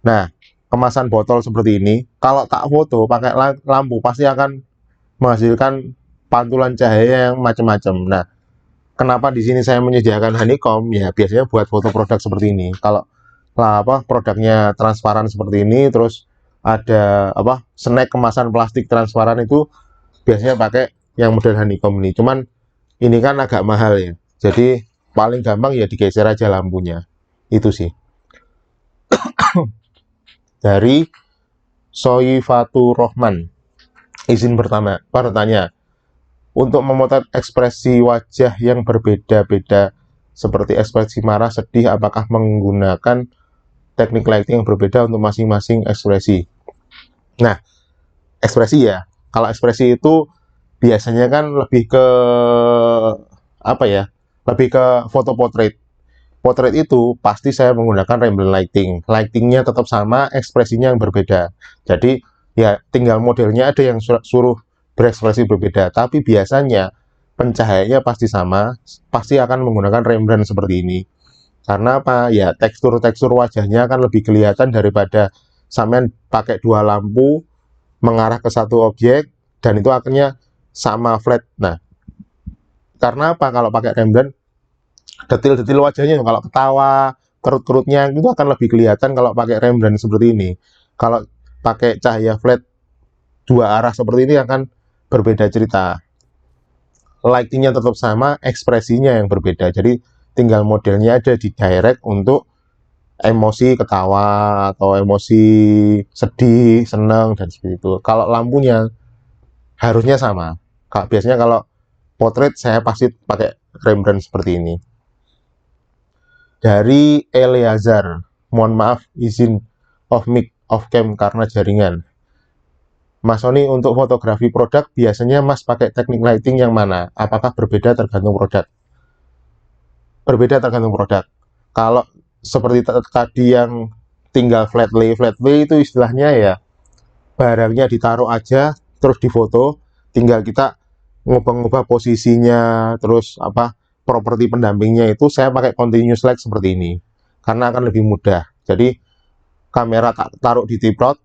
Nah, kemasan botol seperti ini, kalau tak foto pakai lampu pasti akan menghasilkan pantulan cahaya yang macam-macam. Nah, kenapa di sini saya menyediakan honeycomb? Ya biasanya buat foto produk seperti ini. Kalau produknya transparan seperti ini, terus ada snack kemasan plastik transparan, itu biasanya pakai yang model honeycomb ini. Cuman ini kan agak mahal ya, jadi paling gampang ya digeser aja lampunya. Itu sih. Dari Soifatur Rohman, izin pertama, bertanya, untuk memotret ekspresi wajah yang berbeda-beda seperti ekspresi marah, sedih, apakah menggunakan teknik lighting yang berbeda untuk masing-masing ekspresi? Nah, ekspresi ya, kalau ekspresi itu biasanya kan lebih ke lebih ke foto portrait. Portrait itu pasti saya menggunakan Rembrandt lighting. Lightingnya tetap sama, ekspresinya yang berbeda. Jadi ya tinggal modelnya ada yang suruh berekspresi berbeda. Tapi biasanya pencahayaannya pasti sama, pasti akan menggunakan Rembrandt seperti ini. Karena apa? Ya tekstur-tekstur wajahnya akan lebih kelihatan daripada sampean pakai dua lampu mengarah ke satu objek dan itu akhirnya sama flat. Nah, karena apa? Kalau pakai Rembrandt, detil-detil wajahnya kalau ketawa, kerut-kerutnya itu akan lebih kelihatan kalau pakai Rembrandt seperti ini. Kalau pakai cahaya flat dua arah seperti ini akan berbeda cerita. Lightingnya tetap sama, ekspresinya yang berbeda. Jadi tinggal modelnya ada di direct untuk emosi ketawa atau emosi sedih, senang, dan seperti itu. Kalau lampunya harusnya sama. Biasanya kalau portrait saya pasti pakai Rembrandt seperti ini. Dari Eleazar, mohon maaf izin off mic, off cam karena jaringan. Mas Sony, untuk fotografi produk biasanya Mas pakai teknik lighting yang mana? Apakah berbeda tergantung produk? Berbeda tergantung produk. Kalau seperti tadi yang tinggal flat lay itu istilahnya ya barangnya ditaruh aja terus difoto, tinggal kita ngubah-ngubah posisinya, terus properti pendampingnya itu saya pakai continuous light seperti ini karena akan lebih mudah. Jadi kamera taruh di tripod,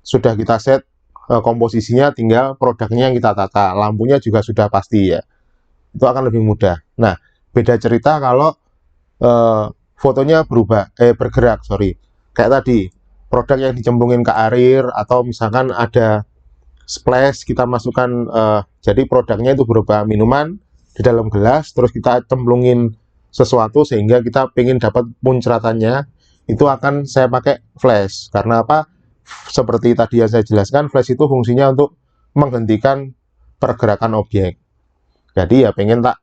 sudah kita set komposisinya, tinggal produknya yang kita tata, lampunya juga sudah pasti ya, itu akan lebih mudah. Nah, beda cerita kalau fotonya bergerak, kayak tadi produk yang dicemplungin ke air atau misalkan ada splash, kita masukkan jadi produknya itu berupa minuman di dalam gelas, terus kita cemplungin sesuatu sehingga kita pengen dapat muncratannya, itu akan saya pakai flash. Karena apa? Seperti tadi yang saya jelaskan, flash itu fungsinya untuk menghentikan pergerakan objek. Jadi ya pengen tak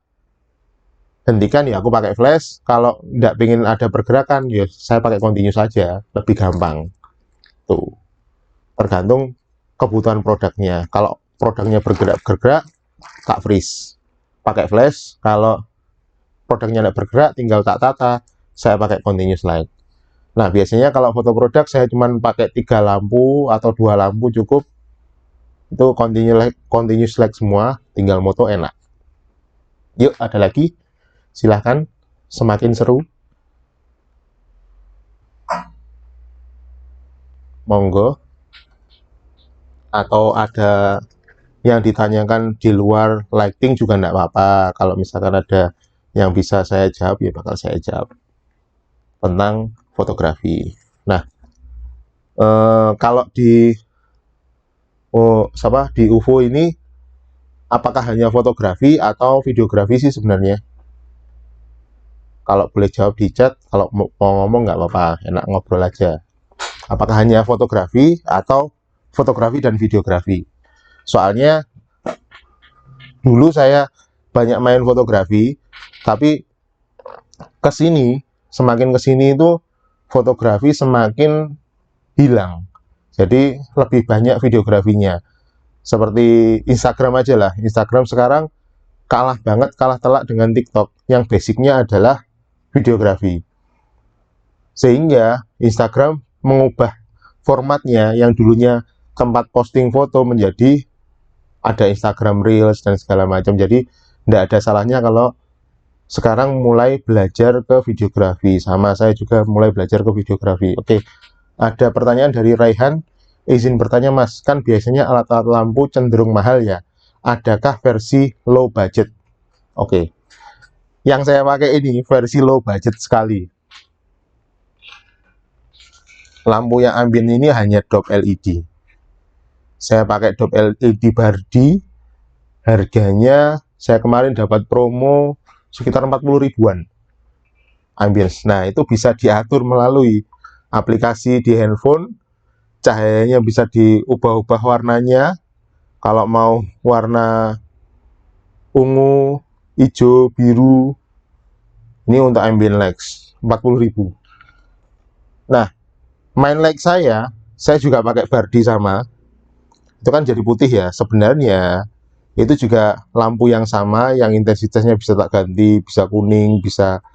hentikan ya aku pakai flash, kalau tidak pengen ada pergerakan ya saya pakai continuous saja, lebih gampang. Tuh, tergantung kebutuhan produknya. Kalau produknya bergerak tak freeze, pakai flash. Kalau produknya tidak bergerak tinggal tak tata, saya pakai continuous light. Nah, biasanya kalau foto produk saya cuma pakai 3 lampu atau 2 lampu cukup. Itu continuous light semua, tinggal moto enak. Yuk, ada lagi? Silahkan, semakin seru. Monggo. Atau ada yang ditanyakan di luar lighting juga enggak apa-apa. Kalau misalkan ada yang bisa saya jawab, ya bakal saya jawab tentang fotografi. Nah, kalau di di UFO ini, apakah hanya fotografi atau videografi sih sebenarnya? Kalau boleh jawab di chat, kalau mau ngomong nggak apa-apa, enak ngobrol aja. Apakah hanya fotografi atau fotografi dan videografi? Soalnya dulu saya banyak main fotografi, tapi semakin kesini itu fotografi semakin hilang. Jadi lebih banyak videografinya. Seperti Instagram aja lah. Instagram sekarang kalah telak dengan TikTok yang basicnya adalah videografi. Sehingga Instagram mengubah formatnya yang dulunya tempat posting foto menjadi ada Instagram Reels dan segala macam. Jadi tidak ada salahnya kalau sekarang mulai belajar ke videografi. Sama saya juga mulai belajar ke videografi. Oke, ada pertanyaan dari Raihan. Izin bertanya Mas, kan biasanya alat-alat lampu cenderung mahal ya. Adakah versi low budget? Oke, yang saya pakai ini versi low budget sekali. Lampu yang ambien ini hanya dop LED. Saya pakai dop LED Bardi. Harganya saya kemarin dapat promo sekitar 40 ribuan ambience. Nah, itu bisa diatur melalui aplikasi di handphone. Cahayanya bisa diubah-ubah warnanya. Kalau mau warna ungu, hijau, biru. Ini untuk ambient lights 40.000. Nah, main light saya juga pakai Bardi sama. Itu kan jadi putih ya. Sebenarnya itu juga lampu yang sama, yang intensitasnya bisa tak ganti, bisa kuning, bisa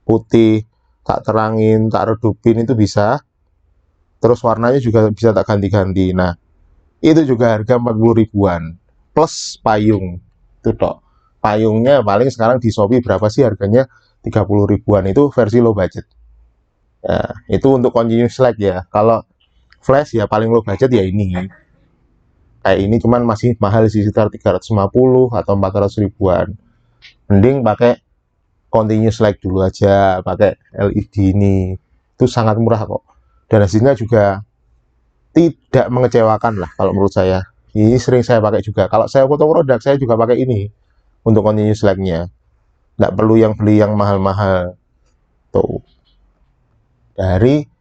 putih, tak terangin, tak redupin, itu bisa. Terus warnanya juga bisa tak ganti-ganti. Nah, itu juga harga 40 ribuan plus payung. Itu toh. Payungnya paling sekarang di Shopee berapa sih harganya? 30 ribuan. Itu versi low budget. Nah, itu untuk continuous light ya. Kalau flash ya paling low budget ya ini. Kayak ini cuman masih mahal sih, sekitar 350 atau 400 ribuan. Mending pakai continuous light dulu aja, pakai LED ini. Itu sangat murah kok. Dan hasilnya juga tidak mengecewakan lah kalau menurut saya. Ini sering saya pakai juga. Kalau saya foto produk, saya juga pakai ini untuk continuous light-nya. Nggak perlu yang beli yang mahal-mahal. Tuh. Dari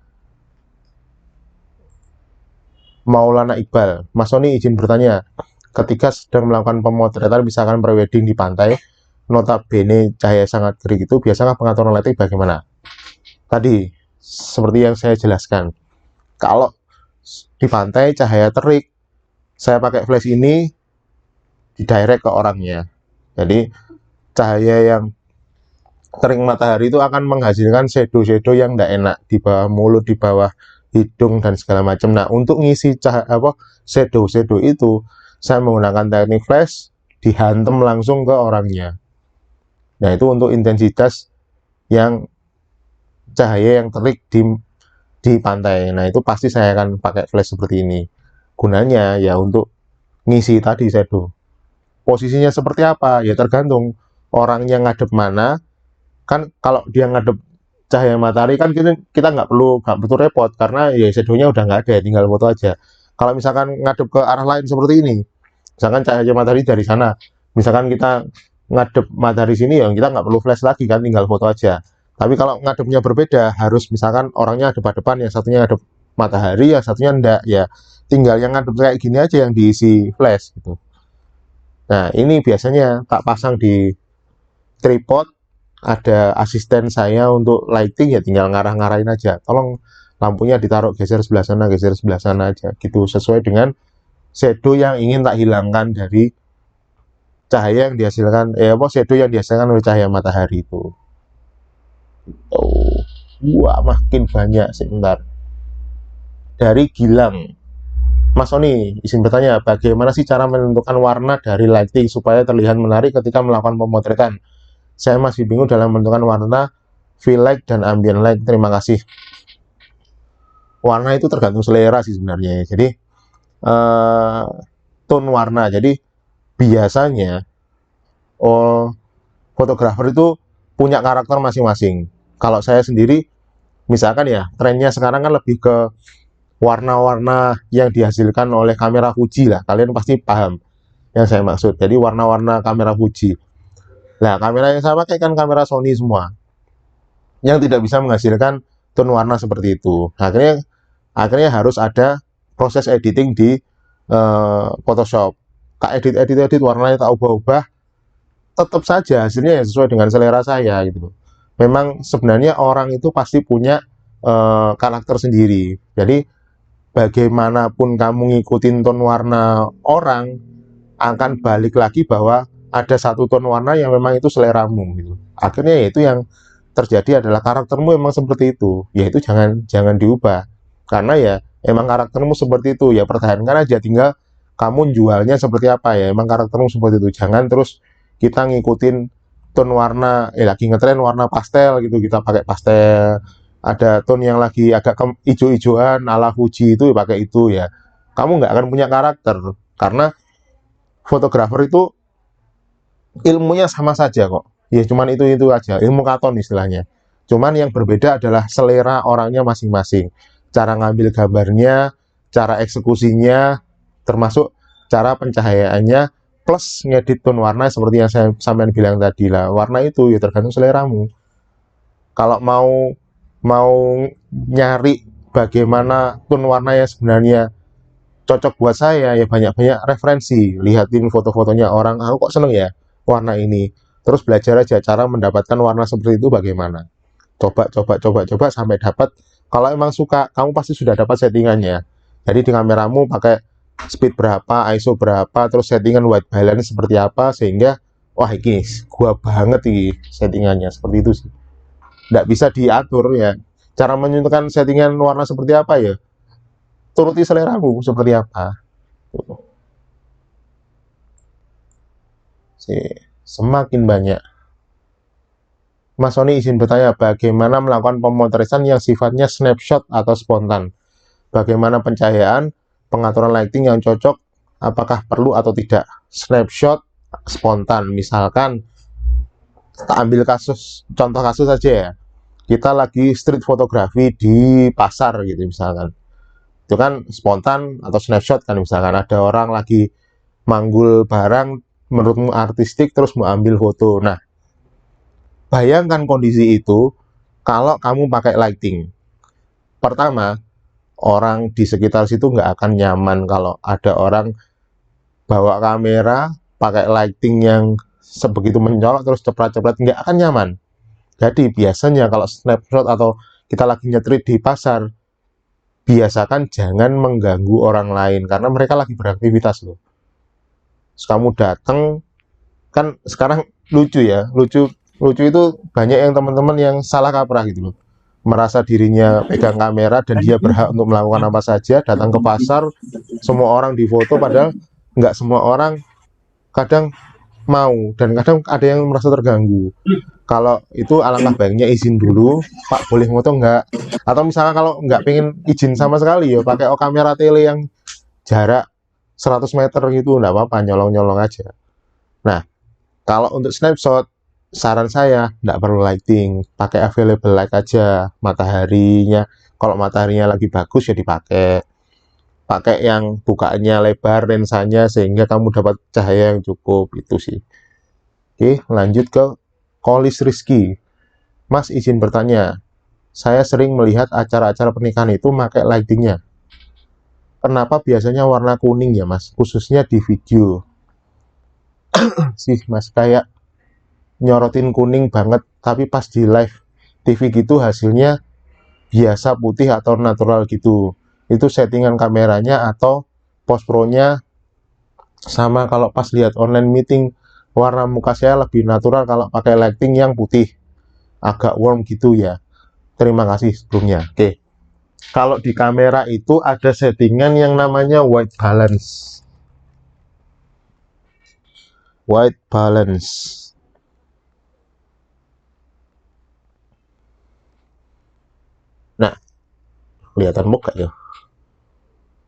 Maulana Iqbal, Mas Sony izin bertanya, ketika sedang melakukan pemotretan misalkan prewedding di pantai, notabene cahaya sangat terik itu, biasanya pengaturan lighting bagaimana? Tadi seperti yang saya jelaskan, kalau di pantai cahaya terik, saya pakai flash ini didirect ke orangnya. Jadi cahaya yang terik matahari itu akan menghasilkan shadow-shadow yang tidak enak di bawah mulut, di bawah hidung dan segala macam. Nah, untuk ngisi shadow itu saya menggunakan teknik flash, dihantam langsung ke orangnya. Nah, itu untuk intensitas yang cahaya yang terik di pantai. Nah, itu pasti saya akan pakai flash seperti ini. Gunanya ya untuk ngisi tadi shadow. Posisinya seperti apa? Ya tergantung orangnya ngadep mana. Kan kalau dia ngadep cahaya matahari kan kita nggak betul repot karena ya shadownya udah nggak ada, tinggal foto aja. Kalau misalkan ngadep ke arah lain seperti ini, misalkan cahaya matahari dari sana, misalkan kita ngadep matahari sini, ya kita nggak perlu flash lagi kan, tinggal foto aja. Tapi kalau ngadepnya berbeda, harus misalkan orangnya depan-depan, yang satunya ngadep matahari, yang satunya enggak, ya tinggal yang ngadep kayak gini aja yang diisi flash gitu. Nah, ini biasanya tak pasang di tripod, ada asisten saya untuk lighting, ya tinggal ngarah-ngarahin aja, tolong lampunya ditaruh geser sebelah sana aja gitu, sesuai dengan shadow yang ingin tak hilangkan dari cahaya yang dihasilkan shadow yang dihasilkan oleh cahaya matahari itu. Wah, makin banyak. Sebentar. Dari Gilang. Mas Oni, izin bertanya, bagaimana sih cara menentukan warna dari lighting supaya terlihat menarik ketika melakukan pemotretan? Saya masih bingung dalam menentukan warna, fill light, dan ambient light. Terima kasih. Warna itu tergantung selera sih sebenarnya. Jadi, tone warna. Jadi, biasanya, fotografer itu punya karakter masing-masing. Kalau saya sendiri, misalkan ya, trennya sekarang kan lebih ke warna-warna yang dihasilkan oleh kamera Fuji lah. Kalian pasti paham yang saya maksud. Jadi warna-warna kamera Fuji. Nah, kamera yang saya pakai kan kamera Sony semua, yang tidak bisa menghasilkan tone warna seperti itu. Akhirnya harus ada proses editing di Photoshop. Tak edit warnanya tak ubah-ubah, tetap saja hasilnya yang sesuai dengan selera saya gitu. Memang sebenarnya orang itu pasti punya karakter sendiri. Jadi bagaimanapun kamu ngikutin tone warna orang, akan balik lagi bahwa ada satu tone warna yang memang itu seleramu gitu. Akhirnya ya itu yang terjadi adalah karaktermu emang seperti itu. Yaitu jangan diubah. Karena ya emang karaktermu seperti itu, ya pertahankan aja, tinggal kamu jualnya seperti apa ya. Emang karaktermu seperti itu. Jangan terus kita ngikutin tone warna, lagi ngetren warna pastel gitu, kita pakai pastel. Ada tone yang lagi agak ijo-ijoan ala Fuji itu pakai itu ya. Kamu nggak akan punya karakter, karena fotografer itu ilmunya sama saja kok. Ya cuman itu aja, ilmu katon istilahnya. Cuman yang berbeda adalah selera orangnya masing-masing. Cara ngambil gambarnya, cara eksekusinya, termasuk cara pencahayaannya, plus ngedit tone warna seperti yang saya sampean bilang tadi lah. Warna itu ya tergantung seleramu. Kalau mau nyari bagaimana tone warna yang sebenarnya cocok buat saya, ya banyak-banyak referensi, lihatin foto-fotonya orang, aku kok seneng ya warna ini, terus belajar aja cara mendapatkan warna seperti itu bagaimana, coba sampai dapat. Kalau emang suka, kamu pasti sudah dapat settingannya. Jadi di kameramu pakai speed berapa, ISO berapa, terus settingan white balance seperti apa, sehingga wah ini gua banget nih settingannya, seperti itu sih. Nggak bisa diatur ya. Cara menentukan settingan warna seperti apa ya, turuti seleramu seperti apa. Semakin banyak. Mas Sony izin bertanya, bagaimana melakukan pemotretan yang sifatnya snapshot atau spontan? Bagaimana pencahayaan, pengaturan lighting yang cocok, apakah perlu atau tidak? Snapshot, spontan. Misalkan, kita ambil contoh kasus saja ya. Kita lagi street fotografi di pasar gitu misalkan. Itu kan spontan atau snapshot kan, misalkan ada orang lagi manggul barang menurutmu artistik terus mau ambil foto. Nah, bayangkan kondisi itu kalau kamu pakai lighting. Pertama, orang di sekitar situ nggak akan nyaman kalau ada orang bawa kamera pakai lighting yang sebegitu mencolok terus cepet-cepet, nggak akan nyaman. Jadi biasanya kalau snapshot atau kita lagi nyetrit di pasar, biasakan jangan mengganggu orang lain karena mereka lagi beraktivitas loh. Terus kamu datang, kan sekarang lucu ya, lucu itu banyak yang teman-teman yang salah kaprah gitu loh, merasa dirinya pegang kamera dan dia berhak untuk melakukan apa saja, datang ke pasar semua orang difoto, padahal nggak semua orang kadang mau, dan kadang ada yang merasa terganggu. Kalau itu alangkah baiknya izin dulu, Pak boleh foto nggak? Atau misalnya kalau nggak pengen izin sama sekali ya pakai kamera tele yang jarak 100 meter gitu, nggak apa-apa, nyolong-nyolong aja. Nah, kalau untuk snapshot, saran saya nggak perlu lighting, pakai available light aja, mataharinya. Kalau mataharinya lagi bagus ya dipakai. Pakai yang bukaannya lebar lensanya sehingga kamu dapat cahaya yang cukup, itu sih. Oke, lanjut ke Kolis Rizky. Mas izin bertanya, saya sering melihat acara-acara pernikahan itu pakai lightingnya. Kenapa biasanya warna kuning ya mas, khususnya di video? Sih mas, kayak nyorotin kuning banget, tapi pas di live TV gitu hasilnya biasa putih atau natural gitu. Itu settingan kameranya atau post pro-nya. Sama kalau pas lihat online meeting, warna muka saya lebih natural kalau pakai lighting yang putih, agak warm gitu ya. Terima kasih sebelumnya. Oke. Kalau di kamera itu ada settingan yang namanya white balance. White balance. Nah, kelihatan muka ya?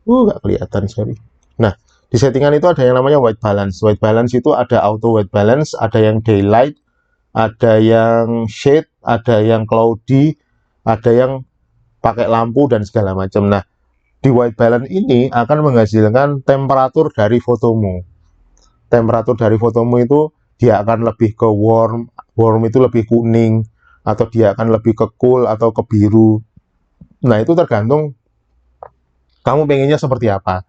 Nggak kelihatan, sorry. Nah, di settingan itu ada yang namanya white balance. White balance itu ada auto white balance, ada yang daylight, ada yang shade, ada yang cloudy, ada yang pakai lampu dan segala macam. Nah, di white balance ini akan menghasilkan temperatur dari fotomu. Temperatur dari fotomu itu dia akan lebih ke warm, warm itu lebih kuning, atau dia akan lebih ke cool atau ke biru. Nah, itu tergantung kamu pengennya seperti apa,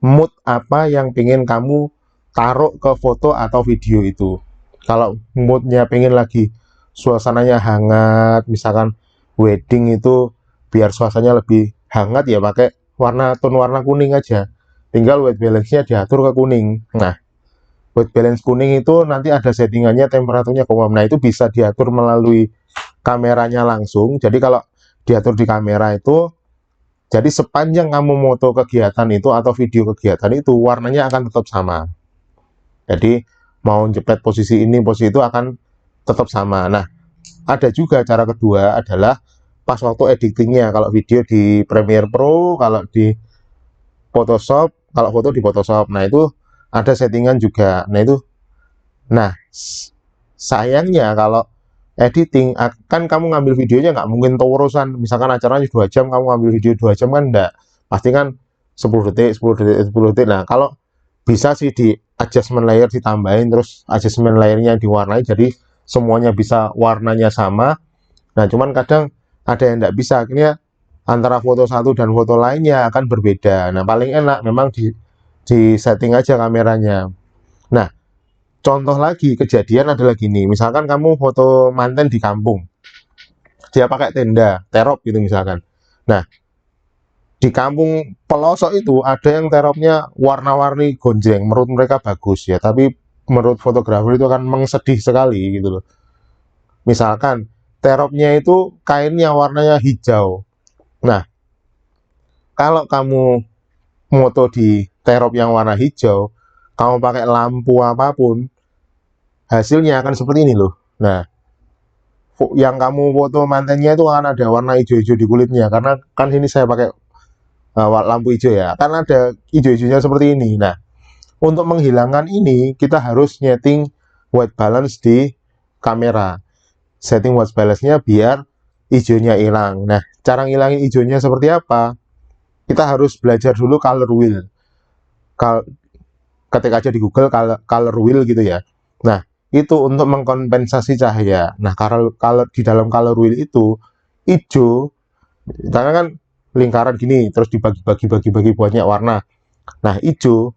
mood apa yang pengen kamu taruh ke foto atau video itu. Kalau moodnya pengen lagi suasananya hangat, misalkan wedding itu biar suasananya lebih hangat, ya pakai tone warna kuning aja, tinggal white balance-nya diatur ke kuning. Nah, white balance kuning itu nanti ada settingannya temperaturnya ke warm. Nah, itu bisa diatur melalui kameranya langsung. Jadi kalau diatur di kamera itu, jadi sepanjang kamu moto kegiatan itu atau video kegiatan itu, warnanya akan tetap sama. Jadi mau jepret posisi ini, posisi itu akan tetap sama. Nah, ada juga cara kedua adalah pas waktu editingnya. Kalau video di Premiere Pro, kalau di Photoshop, kalau foto di Photoshop. Nah, itu ada settingan juga. Nah, sayangnya kalau editing, kan kamu ngambil videonya nggak mungkin terusan. Misalkan acaranya 2 jam, kamu ngambil video 2 jam kan enggak. Pasti kan 10 detik, 10 detik, 10 detik. Nah, kalau bisa sih di adjustment layer ditambahin, terus adjustment layernya diwarnai, jadi semuanya bisa warnanya sama. Nah, cuman kadang ada yang nggak bisa, akhirnya antara foto satu dan foto lainnya akan berbeda. Nah, paling enak memang di setting aja kameranya. Nah, contoh lagi kejadian adalah gini, misalkan kamu foto manten di kampung, dia pakai tenda, terop gitu misalkan. Nah, di kampung pelosok itu ada yang teropnya warna-warni gonjreng, menurut mereka bagus ya, tapi menurut fotografer itu akan mengsedih sekali gitu loh. Misalkan teropnya itu kainnya warnanya hijau. Nah, kalau kamu moto di terop yang warna hijau, kamu pakai lampu apapun, hasilnya akan seperti ini loh. Nah, yang kamu foto mantennya itu akan ada warna hijau-hijau di kulitnya, karena kan sini saya pakai lampu hijau ya, kan ada hijau-hijaunya seperti ini. Nah, untuk menghilangkan ini kita harus nyeting white balance di kamera. Setting white balance-nya biar hijaunya hilang. Nah, cara ngilangin hijaunya seperti apa? Kita harus belajar dulu color wheel. Ketik aja di Google color wheel gitu ya. Nah, itu untuk mengkompensasi cahaya. Nah, di dalam color wheel itu hijau, karena kan lingkaran gini, terus dibagi-bagi banyak warna. Nah, hijau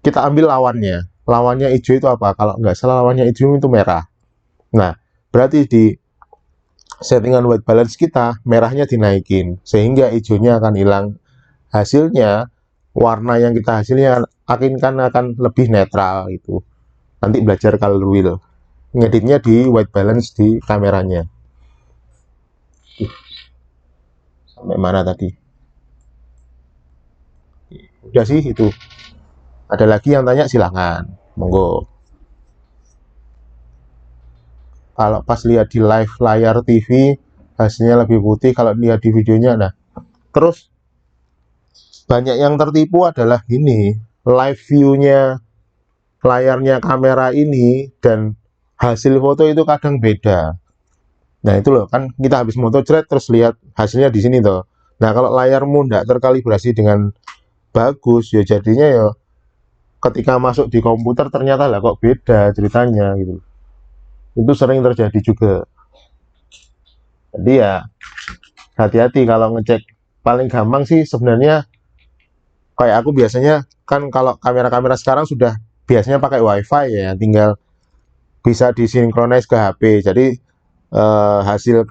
kita ambil lawannya. Lawannya hijau itu apa? Kalau nggak salah lawannya hijau itu merah. Nah, berarti di settingan white balance kita, merahnya dinaikin, sehingga hijaunya akan hilang. Hasilnya, warna yang kita hasilnya akan lebih netral itu. Nanti belajar color wheel. Ngeditnya di white balance di kameranya. Sampai mana tadi? Udah sih itu. Ada lagi yang tanya, silahkan. Monggo. Kalau pas lihat di live layar TV hasilnya lebih putih, kalau lihat di videonya. Nah, terus banyak yang tertipu adalah gini, live view-nya layarnya kamera ini dan hasil foto itu kadang beda. Nah, itu loh, kan kita habis moto jret terus lihat hasilnya di sini toh. Nah, kalau layarmu tidak terkalibrasi dengan bagus, ya jadinya ya ketika masuk di komputer ternyata lah kok beda ceritanya gitu. Itu sering terjadi juga. Jadi ya hati-hati kalau ngecek. Paling gampang sih sebenarnya, kayak aku biasanya kan kalau kamera-kamera sekarang sudah biasanya pakai wifi ya, tinggal bisa disinkronis ke HP. Jadi hasil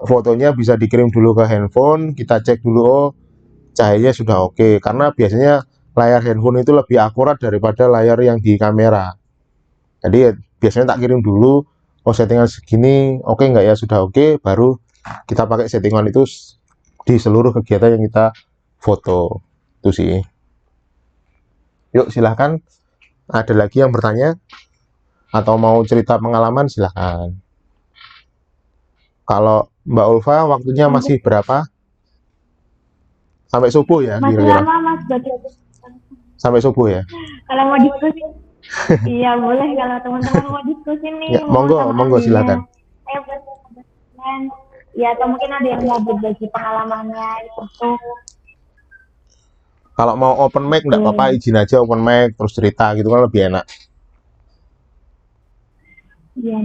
fotonya bisa dikirim dulu ke handphone, kita cek dulu, oh cahayanya sudah oke. Karena biasanya layar handphone itu lebih akurat daripada layar yang di kamera. Jadi biasanya tak kirim dulu, oh settingan segini oke nggak ya, sudah oke, baru kita pakai settingan itu di seluruh kegiatan yang kita foto. Itu sih. Yuk silahkan, ada lagi yang bertanya atau mau cerita pengalaman silahkan. Kalau Mbak Ulfa waktunya masih berapa? Sampai subuh ya Masih kira-kira? lama Mas berarti. Sampai subuh ya? Kalau mau diskusi, iya boleh kalau teman-teman mau diskusi nih, Ya, mau monggo, sama monggo ahlinya. silakan. Saya buat teman, ya atau mungkin ada yang mau berbagi pengalamannya itu tuh. Kalau mau open mic nggak apa-apa, Oke, izin aja open mic terus cerita gitu kan lebih enak. iya.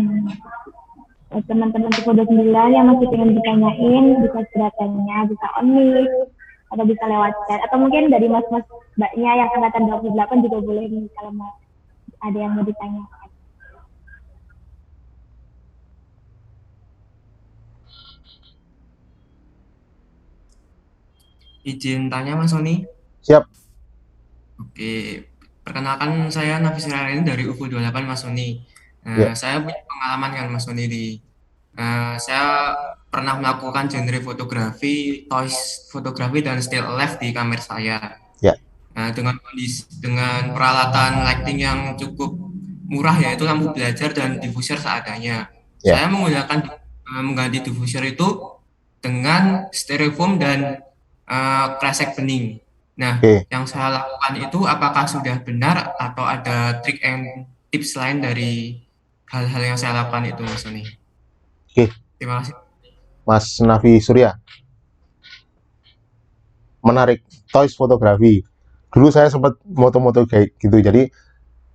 Teman-teman Tipe 29 yang masih pengen ditanyain bisa segera tanya, bisa on mic atau bisa lewat chat atau mungkin dari mas-mas mbaknya yang angkatan 28 juga boleh nih kalau mau ada yang mau ditanya. Izin tanya Mas Sony. Siap. Oke, perkenalkan saya Nafis Rareni dari UFO 28 Mas Sony. Ya, Saya punya pengalaman kan Mas Sony saya pernah melakukan genre fotografi, toys fotografi dan still life di kamera saya. ya, Dengan peralatan lighting yang cukup murah yaitu lampu belajar dan diffuser seadanya. ya. Saya mengganti diffuser itu dengan styrofoam dan kresek bening. Nah, Oke, yang saya lakukan itu apakah sudah benar atau ada trik and tips lain dari hal-hal yang saya lakukan itu, Mas Sony? oke. Terima kasih. Mas Nafi Surya, menarik. Toys fotografi. Dulu saya sempat moto-moto kayak gitu. Jadi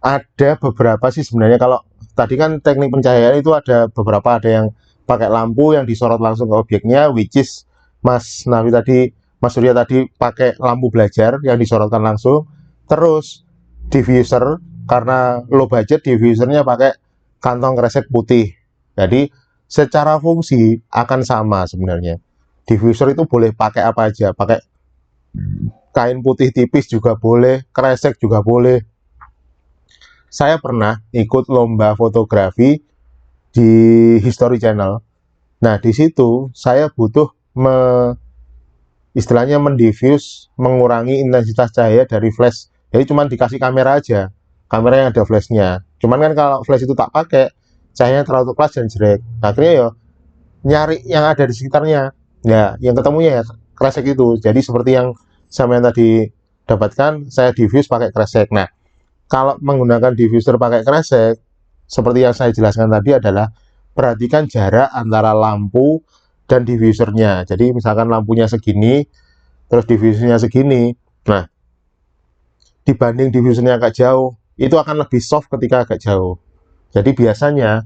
ada beberapa sih sebenarnya, kalau tadi kan teknik pencahayaan itu ada beberapa, ada yang pakai lampu yang disorot langsung ke objeknya, which is Mas Nafi tadi, Mas Surya tadi pakai lampu belajar yang disorotkan langsung. Terus diffuser, karena low budget, diffusernya pakai kantong kresek putih. Jadi secara fungsi akan sama sebenarnya. Diffuser itu boleh pakai apa aja, pakai kain putih tipis juga boleh, kresek juga boleh. Saya pernah ikut lomba fotografi di History Channel. Nah, di situ saya butuh istilahnya mendiffuse, mengurangi intensitas cahaya dari flash. Jadi cuma dikasih kamera aja, kamera yang ada flashnya. Cuman kan kalau flash itu tak pakai, cahayanya terlalu keras dan jelek. Akhirnya ya nyari yang ada di sekitarnya. Ya, yang ketemunya ya kresek itu. Jadi seperti yang saya tadi dapatkan, saya diffuse pakai kresek. Nah, kalau menggunakan diffuser pakai kresek, seperti yang saya jelaskan tadi adalah perhatikan jarak antara lampu dan diffusernya. Jadi misalkan lampunya segini, terus diffusernya segini. Nah, dibanding diffusernya agak jauh, itu akan lebih soft ketika agak jauh. Jadi biasanya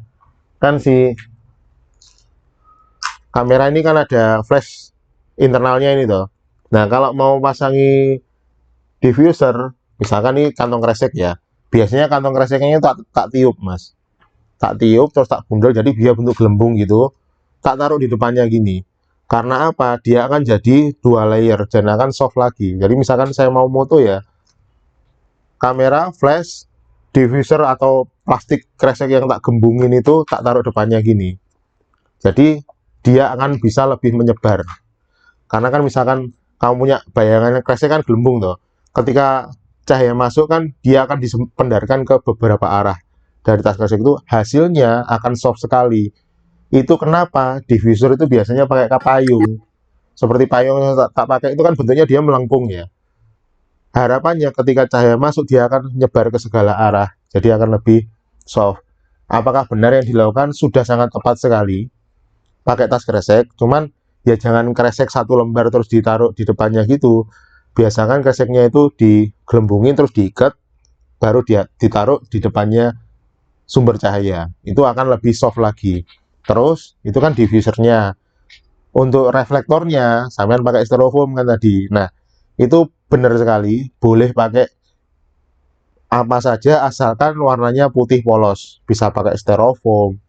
kan si kamera ini kan ada flash internalnya ini toh. Nah, kalau mau pasangi diffuser, misalkan ini kantong kresek ya, biasanya kantong kreseknya tak tiup mas, tak tiup terus tak bundel jadi dia bentuk gelembung gitu, tak taruh di depannya gini. Karena apa? Dia akan jadi dua layer dan akan soft lagi. Jadi misalkan saya mau moto ya, kamera, flash, diffuser atau plastik kresek yang tak gembungin itu tak taruh depannya gini. Jadi dia akan bisa lebih menyebar. Karena kan misalkan kamu punya bayangannya kresek kan gelembung tuh. Ketika cahaya masuk kan dia akan dipendarkan ke beberapa arah. Dari tas kresek itu hasilnya akan soft sekali. Itu kenapa diffuser itu biasanya pakai payung. Seperti payung yang tak pakai itu kan bentuknya dia melengkung ya. Harapannya ketika cahaya masuk dia akan nyebar ke segala arah. Jadi akan lebih soft. Apakah benar yang dilakukan? Sudah sangat tepat sekali. Pakai tas kresek, cuman ya jangan kresek satu lembar terus ditaruh di depannya gitu. Biasakan kreseknya itu digelembungin terus diikat, baru dia ditaruh di depannya sumber cahaya. Itu akan lebih soft lagi. Terus itu kan diffusernya. Untuk reflektornya sampean pakai styrofoam kan tadi. Nah, itu benar sekali, boleh pakai apa saja asalkan warnanya putih polos. Bisa pakai styrofoam,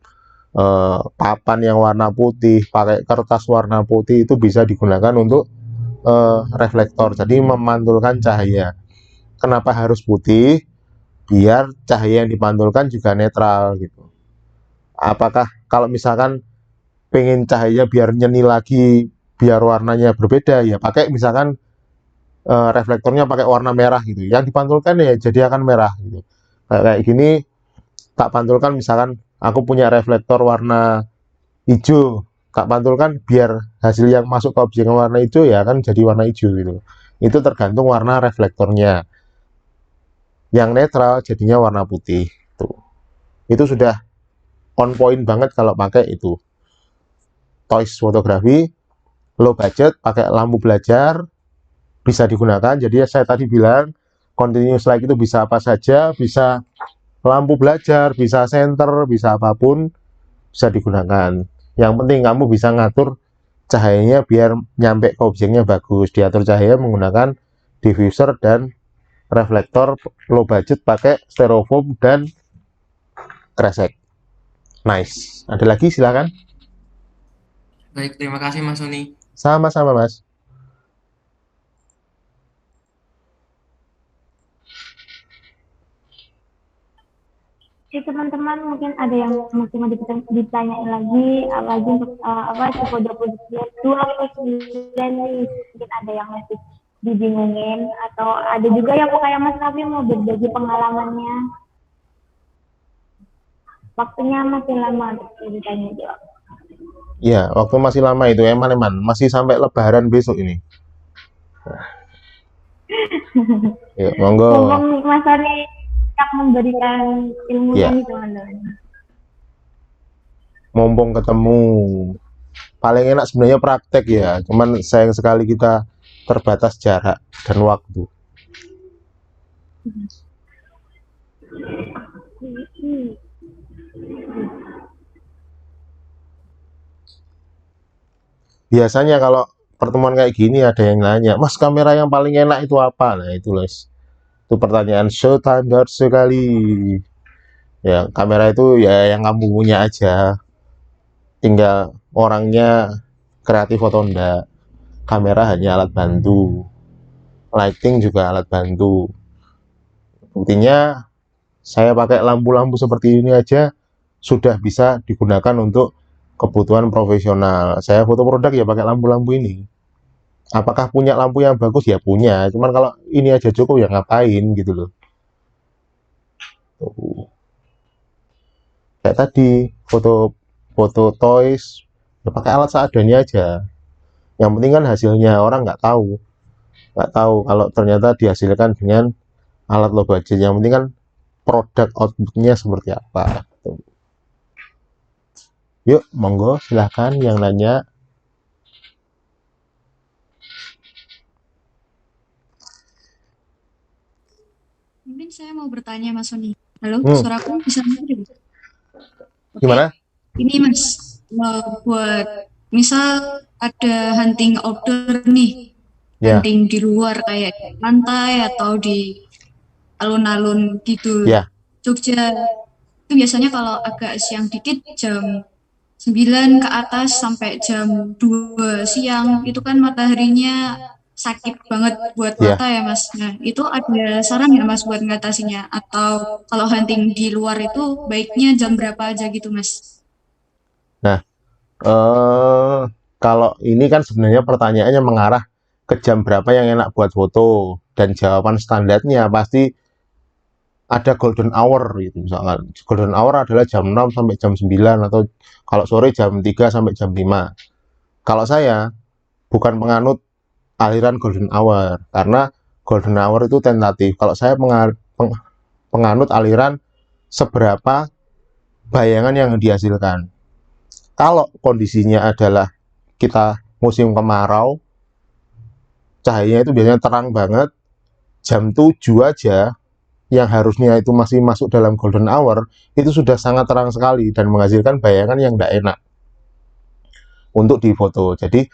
papan yang warna putih, pakai kertas warna putih, itu bisa digunakan untuk reflektor. Jadi memantulkan cahaya. Kenapa harus putih? Biar cahaya yang dipantulkan juga netral gitu. Apakah kalau misalkan pengen cahaya biar nyeni lagi, biar warnanya berbeda, ya pakai misalkan reflektornya pakai warna merah gitu. Yang dipantulkan ya jadi akan merah gitu. Kayak gini tak pantulkan, misalkan aku punya reflektor warna hijau, tak pantulkan biar hasil yang masuk ke objek yang warna hijau ya kan jadi warna hijau gitu. Itu tergantung warna reflektornya. Yang netral jadinya warna putih. Tuh. Itu sudah on point banget kalau pakai itu. Toys fotografi, low budget, pakai lampu belajar, bisa digunakan. Jadi saya tadi bilang, continuous light itu bisa apa saja, bisa lampu belajar, bisa senter, bisa apapun, bisa digunakan. Yang penting kamu bisa ngatur cahayanya biar nyampe ke objeknya bagus. Diatur cahaya menggunakan diffuser dan reflektor low budget pakai styrofoam dan kresek. Nice. Ada lagi silakan. Baik, terima kasih Mas Sony. Sama-sama Mas. Teman-teman mungkin ada yang mungkin mau ditanyain lagi untuk Cipo 29 nih, mungkin ada yang masih dibingungin atau ada juga yang kayak Mas Raffi mau berbagi pengalamannya. Waktunya masih lama untuk ditanya jawab. Ya, waktu masih lama itu eman masih sampai Lebaran besok ini. Ya, monggo. Ngomong Mas Sony memberikan ilmunya nih teman-teman. Mumpung ketemu, paling enak sebenarnya praktek ya, cuman sayang sekali kita terbatas jarak dan waktu. Biasanya kalau pertemuan kayak gini ada yang nanya, Mas kamera yang paling enak itu apa? Nah itu Les, itu pertanyaan standar sekali. Ya kamera itu ya yang kamu punya aja, tinggal orangnya kreatif atau enggak. Kamera hanya alat bantu, lighting juga alat bantu. Buktinya saya pakai lampu-lampu seperti ini aja sudah bisa digunakan untuk kebutuhan profesional. Saya foto produk ya pakai lampu-lampu ini. Apakah punya lampu yang bagus? Ya punya, cuman kalau ini aja cukup ya ngapain gitu loh. Tuh. Kayak tadi foto toys ya pakai alat seadanya aja. Yang penting kan hasilnya orang nggak tahu kalau ternyata dihasilkan dengan alat low budget. Yang penting kan produk outputnya seperti apa. Yuk monggo silahkan yang nanya. Mungkin saya mau bertanya Mas Sony. Halo, suaraku bisa dengar? Gimana? Ini Mas, buat misal ada hunting outdoor nih, hunting di luar kayak di pantai atau di alun-alun gitu, Jogja. Itu biasanya kalau agak siang dikit jam 9 ke atas sampai jam 2 siang, itu kan mataharinya sakit banget buat mata ya Mas. Nah itu ada saran nggak Mas buat ngatasinya? Atau kalau hunting di luar itu baiknya jam berapa aja gitu Mas? Nah, kalau ini kan sebenarnya pertanyaannya mengarah ke jam berapa yang enak buat foto, dan jawaban standarnya pasti ada golden hour gitu. Misalkan golden hour adalah jam 6 sampai jam 9 atau kalau sore jam 3 sampai jam 5. Kalau saya bukan penganut aliran golden hour, karena golden hour itu tentatif. Kalau saya penganut aliran seberapa bayangan yang dihasilkan. Kalau kondisinya adalah kita musim kemarau, cahayanya itu biasanya terang banget, jam 7 aja yang harusnya itu masih masuk dalam golden hour, itu sudah sangat terang sekali dan menghasilkan bayangan yang tidak enak untuk difoto. Jadi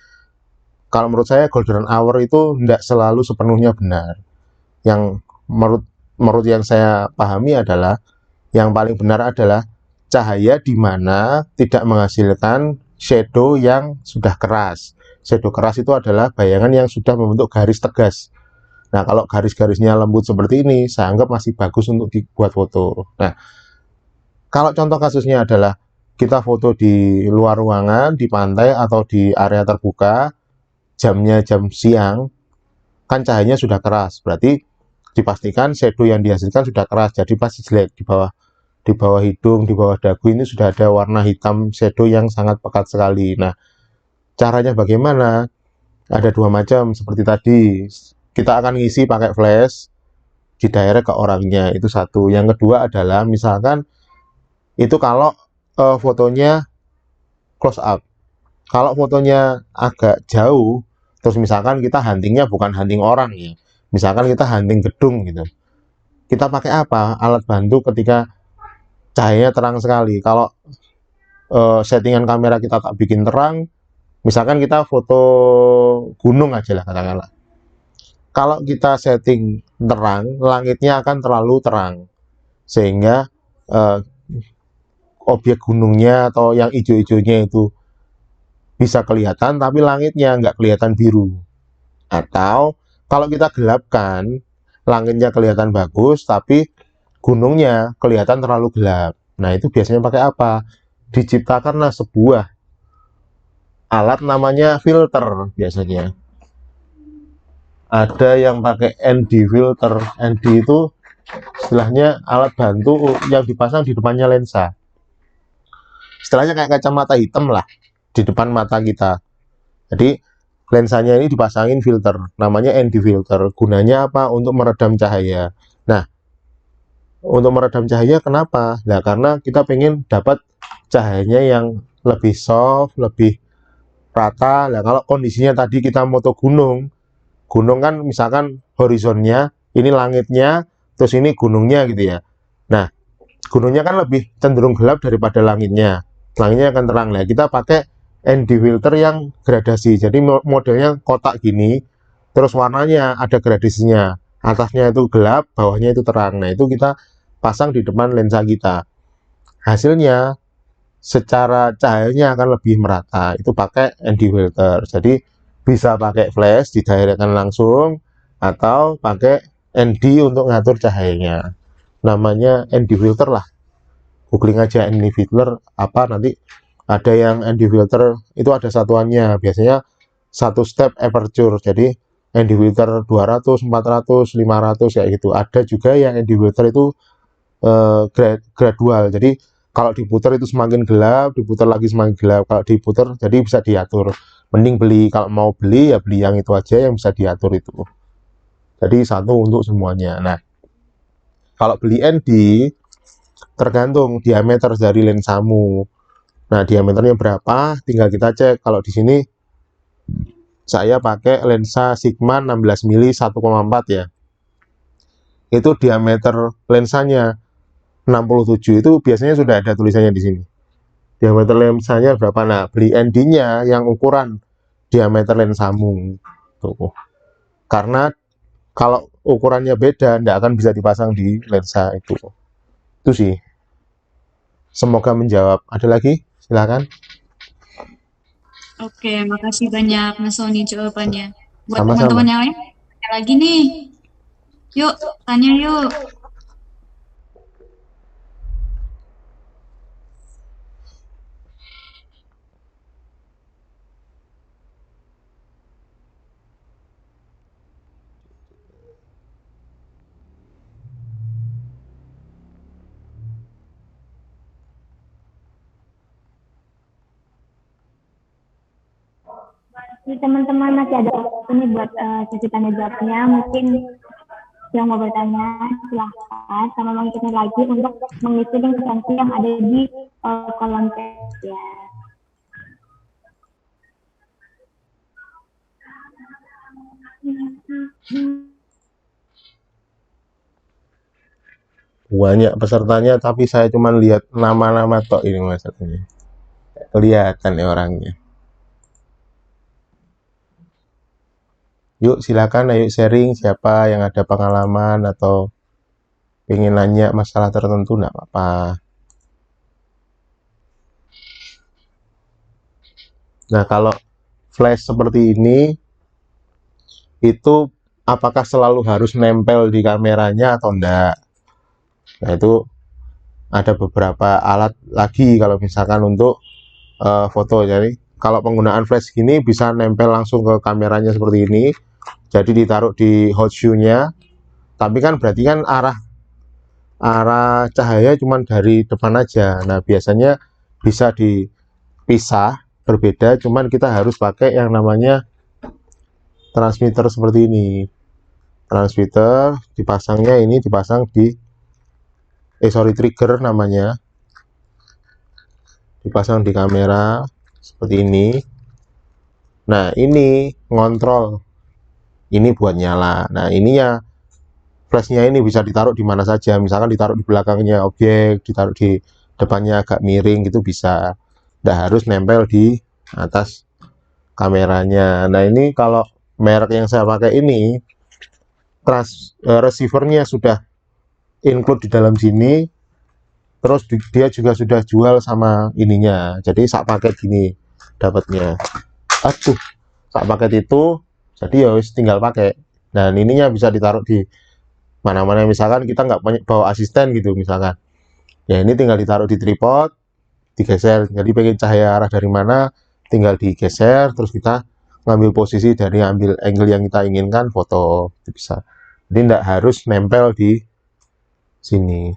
kalau menurut saya golden hour itu tidak selalu sepenuhnya benar. Yang menurut yang saya pahami adalah yang paling benar adalah cahaya di mana tidak menghasilkan shadow yang sudah keras. Shadow keras itu adalah bayangan yang sudah membentuk garis tegas. Nah, kalau garis-garisnya lembut seperti ini, saya anggap masih bagus untuk dibuat foto. Nah, kalau contoh kasusnya adalah kita foto di luar ruangan, di pantai atau di area terbuka, jamnya jam siang, kan cahayanya sudah keras, berarti dipastikan shadow yang dihasilkan sudah keras, jadi pasti jelek. Di bawah hidung, di bawah dagu ini sudah ada warna hitam shadow yang sangat pekat sekali. Nah, caranya bagaimana? Ada dua macam seperti tadi. Kita akan ngisi pakai flash, di daerah ke orangnya, itu satu. Yang kedua adalah misalkan itu kalau fotonya close up. Kalau fotonya agak jauh, terus misalkan kita huntingnya bukan hunting orang ya, misalkan kita hunting gedung gitu, kita pakai apa? Alat bantu ketika cahayanya terang sekali. Kalau settingan kamera kita tak bikin terang, misalkan kita foto gunung aja lah katakanlah. Kalau kita setting terang, langitnya akan terlalu terang, sehingga objek gunungnya atau yang hijau-hijaunya itu bisa kelihatan, tapi langitnya nggak kelihatan biru. Atau kalau kita gelapkan, langitnya kelihatan bagus, tapi gunungnya kelihatan terlalu gelap. Nah, itu biasanya pakai apa? Diciptakanlah sebuah alat namanya filter biasanya. Ada yang pakai ND filter. ND itu istilahnya alat bantu yang dipasang di depannya lensa. Istilahnya kayak kacamata hitam lah di depan mata kita. Jadi lensanya ini dipasangin filter, namanya ND filter. Gunanya apa? Untuk meredam cahaya. Nah, untuk meredam cahaya kenapa? Nah, karena kita pengen dapat cahayanya yang lebih soft, lebih rata. Nah, kalau kondisinya tadi kita moto gunung kan misalkan horizonnya, ini langitnya, terus ini gunungnya gitu ya. Nah, gunungnya kan lebih cenderung gelap daripada langitnya. Langitnya akan terang. Nah, kita pakai ND filter yang gradasi. Jadi modelnya kotak gini, terus warnanya ada gradasinya. Atasnya itu gelap, bawahnya itu terang. Nah, itu kita pasang di depan lensa kita. Hasilnya secara cahayanya akan lebih merata. Itu pakai ND filter. Jadi bisa pakai flash didairahkan langsung atau pakai ND untuk ngatur cahayanya. Namanya ND filter lah. Googling aja ND filter apa, nanti ada yang ND filter itu ada satuannya. Biasanya satu step aperture. Jadi ND filter 200, 400, 500 kayak gitu. Ada juga yang ND filter itu gradual. Jadi kalau diputar itu semakin gelap, diputar lagi semakin gelap. Kalau diputar jadi bisa diatur. Mending beli, kalau mau beli ya beli yang itu aja yang bisa diatur itu. Jadi satu untuk semuanya. Nah, kalau beli ND tergantung diameter dari lensamu. Nah, diameternya berapa? Tinggal kita cek. Kalau di sini saya pakai lensa Sigma 16 mm 1,4 ya. Itu diameter lensanya 67, itu biasanya sudah ada tulisannya di sini. Diameter lensanya berapa? Nah, beli ND-nya yang ukuran diameter lensamu. Tuh. Karena kalau ukurannya beda, tidak akan bisa dipasang di lensa itu. Itu sih. Semoga menjawab. Ada lagi? Silakan. Oke, makasih banyak Mas Sony jawabannya. Buat Sama-sama. teman-teman yang lain, tanya lagi nih. Yuk, tanya yuk. Jadi teman-teman masih ada waktu nih buat sesi tanya jawabnya. Mungkin yang mau bertanya silahkan, sama mengikuti lagi untuk mengisi link referensi yang ada di kolom chat ya. Banyak pesertanya, tapi saya cuma lihat nama-nama tok ini maksudnya. Kelihatan ya orangnya. Yuk silakan, ayo sharing siapa yang ada pengalaman atau pengen nanya masalah tertentu, enggak apa-apa. Nah, kalau flash seperti ini, itu apakah selalu harus nempel di kameranya atau enggak? Nah, itu ada beberapa alat lagi kalau misalkan untuk foto. Jadi kalau penggunaan flash gini bisa nempel langsung ke kameranya seperti ini, jadi ditaruh di hot shoe-nya, tapi kan berarti kan arah cahaya cuman dari depan aja. Nah biasanya bisa dipisah berbeda, cuman kita harus pakai yang namanya transmitter seperti ini. Transmitter dipasangnya ini dipasang di trigger namanya, dipasang di kamera seperti ini. Nah ini ngontrol, ini buat nyala. Nah ini ya flashnya ini bisa ditaruh di mana saja, misalkan ditaruh di belakangnya objek, ditaruh di depannya agak miring gitu bisa, nggak harus nempel di atas kameranya. Nah ini kalau merek yang saya pakai ini receivernya sudah include di dalam sini, terus dia juga sudah jual sama ininya, jadi sak paket gini dapatnya. Aduh, sak paket itu jadi ya wis tinggal pakai. Dan ininya bisa ditaruh di mana-mana, misalkan kita nggak bawa asisten gitu misalkan, ya ini tinggal ditaruh di tripod, digeser, jadi pengen cahaya arah dari mana tinggal digeser, terus kita ngambil posisi dari ambil angle yang kita inginkan, foto itu bisa. Jadi nggak harus nempel di sini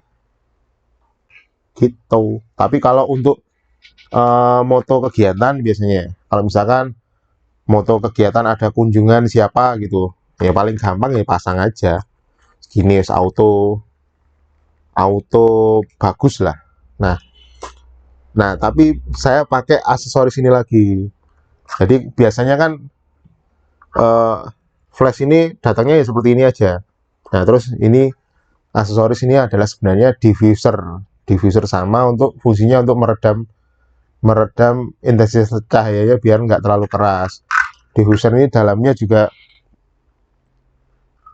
gitu. Tapi kalau untuk moto kegiatan biasanya, kalau misalkan moto kegiatan ada kunjungan siapa gitu, ya paling gampang ya pasang aja gini, auto bagus lah. Nah tapi saya pakai aksesoris ini lagi. Jadi biasanya kan flash ini datangnya ya seperti ini aja. Nah terus ini aksesoris ini adalah sebenarnya diffuser sama untuk fungsinya untuk meredam intensitas cahayanya biar nggak terlalu keras. Diffuser ini dalamnya juga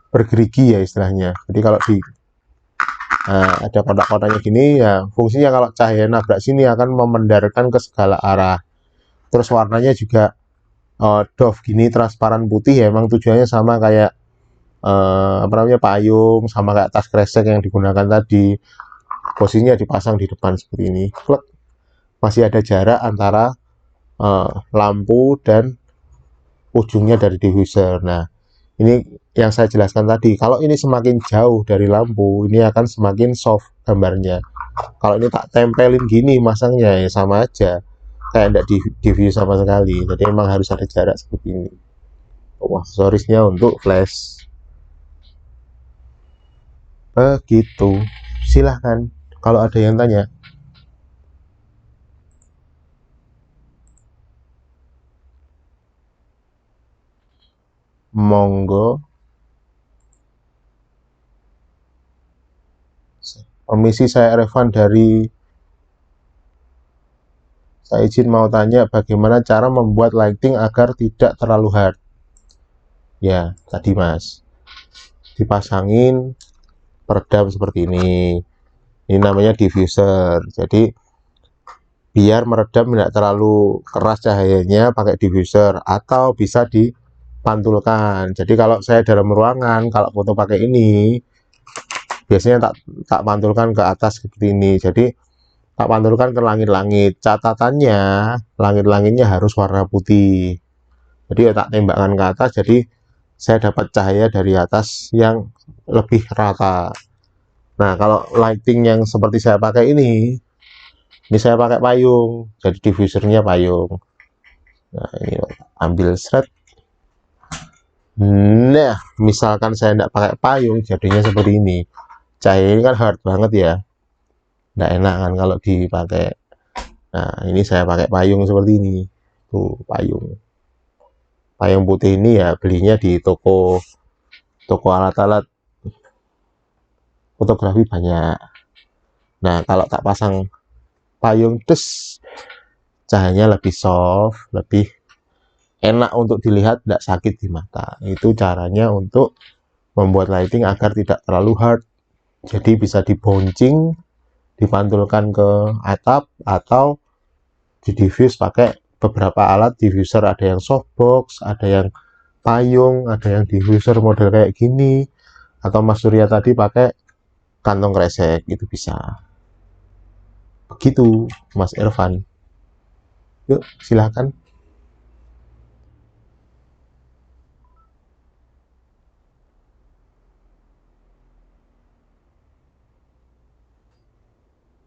bergerigi ya istilahnya. Jadi kalau ada kotak-kotaknya gini ya, fungsinya kalau cahaya nabrak sini akan memendarkan ke segala arah. Terus warnanya juga doff gini, transparan putih ya, emang tujuannya sama kayak apa namanya, payung, sama kayak tas kresek yang digunakan tadi. Posisinya dipasang di depan seperti ini. Plek. Masih ada jarak antara lampu dan ujungnya dari diffuser. Nah ini yang saya jelaskan tadi, kalau ini semakin jauh dari lampu ini akan semakin soft gambarnya. Kalau ini tak tempelin gini masangnya ya sama aja kayak tidak diffuse sama sekali. Jadi memang harus ada jarak seperti ini. Aksesorisnya untuk flash begitu. Silahkan kalau ada yang tanya. Monggo. Permisi, saya Evan saya izin mau tanya bagaimana cara membuat lighting agar tidak terlalu hard. Ya tadi mas, dipasangin peredam seperti ini namanya diffuser. Jadi biar meredam tidak terlalu keras cahayanya pakai diffuser, atau bisa dipantulkan. Jadi kalau saya dalam ruangan, kalau foto pakai ini biasanya tak pantulkan ke atas seperti ini. Jadi tak pantulkan ke langit-langit. Catatannya langit-langitnya harus warna putih. Jadi ya tak tembakkan ke atas, jadi saya dapat cahaya dari atas yang lebih rata. Nah kalau lighting yang seperti saya pakai ini saya pakai payung, jadi diffusernya payung. Nah ini ambil shred. Nah misalkan saya tidak pakai payung, jadinya seperti ini. Cahaya ini kan hard banget ya, tidak enak kan kalau dipakai. Nah ini saya pakai payung seperti ini. Tuh payung putih ini ya belinya di toko alat-alat fotografi banyak. Nah kalau tak pasang payung, cahayanya lebih soft, lebih enak untuk dilihat, tidak sakit di mata. Itu caranya untuk membuat lighting agar tidak terlalu hard. Jadi bisa dibouncing, dipantulkan ke atap, atau di diffuse pakai beberapa alat diffuser. Ada yang softbox, ada yang payung, ada yang diffuser model kayak gini, atau Mas Surya tadi pakai kantong kresek, itu bisa. Begitu, Mas Irfan. Yuk, silakan.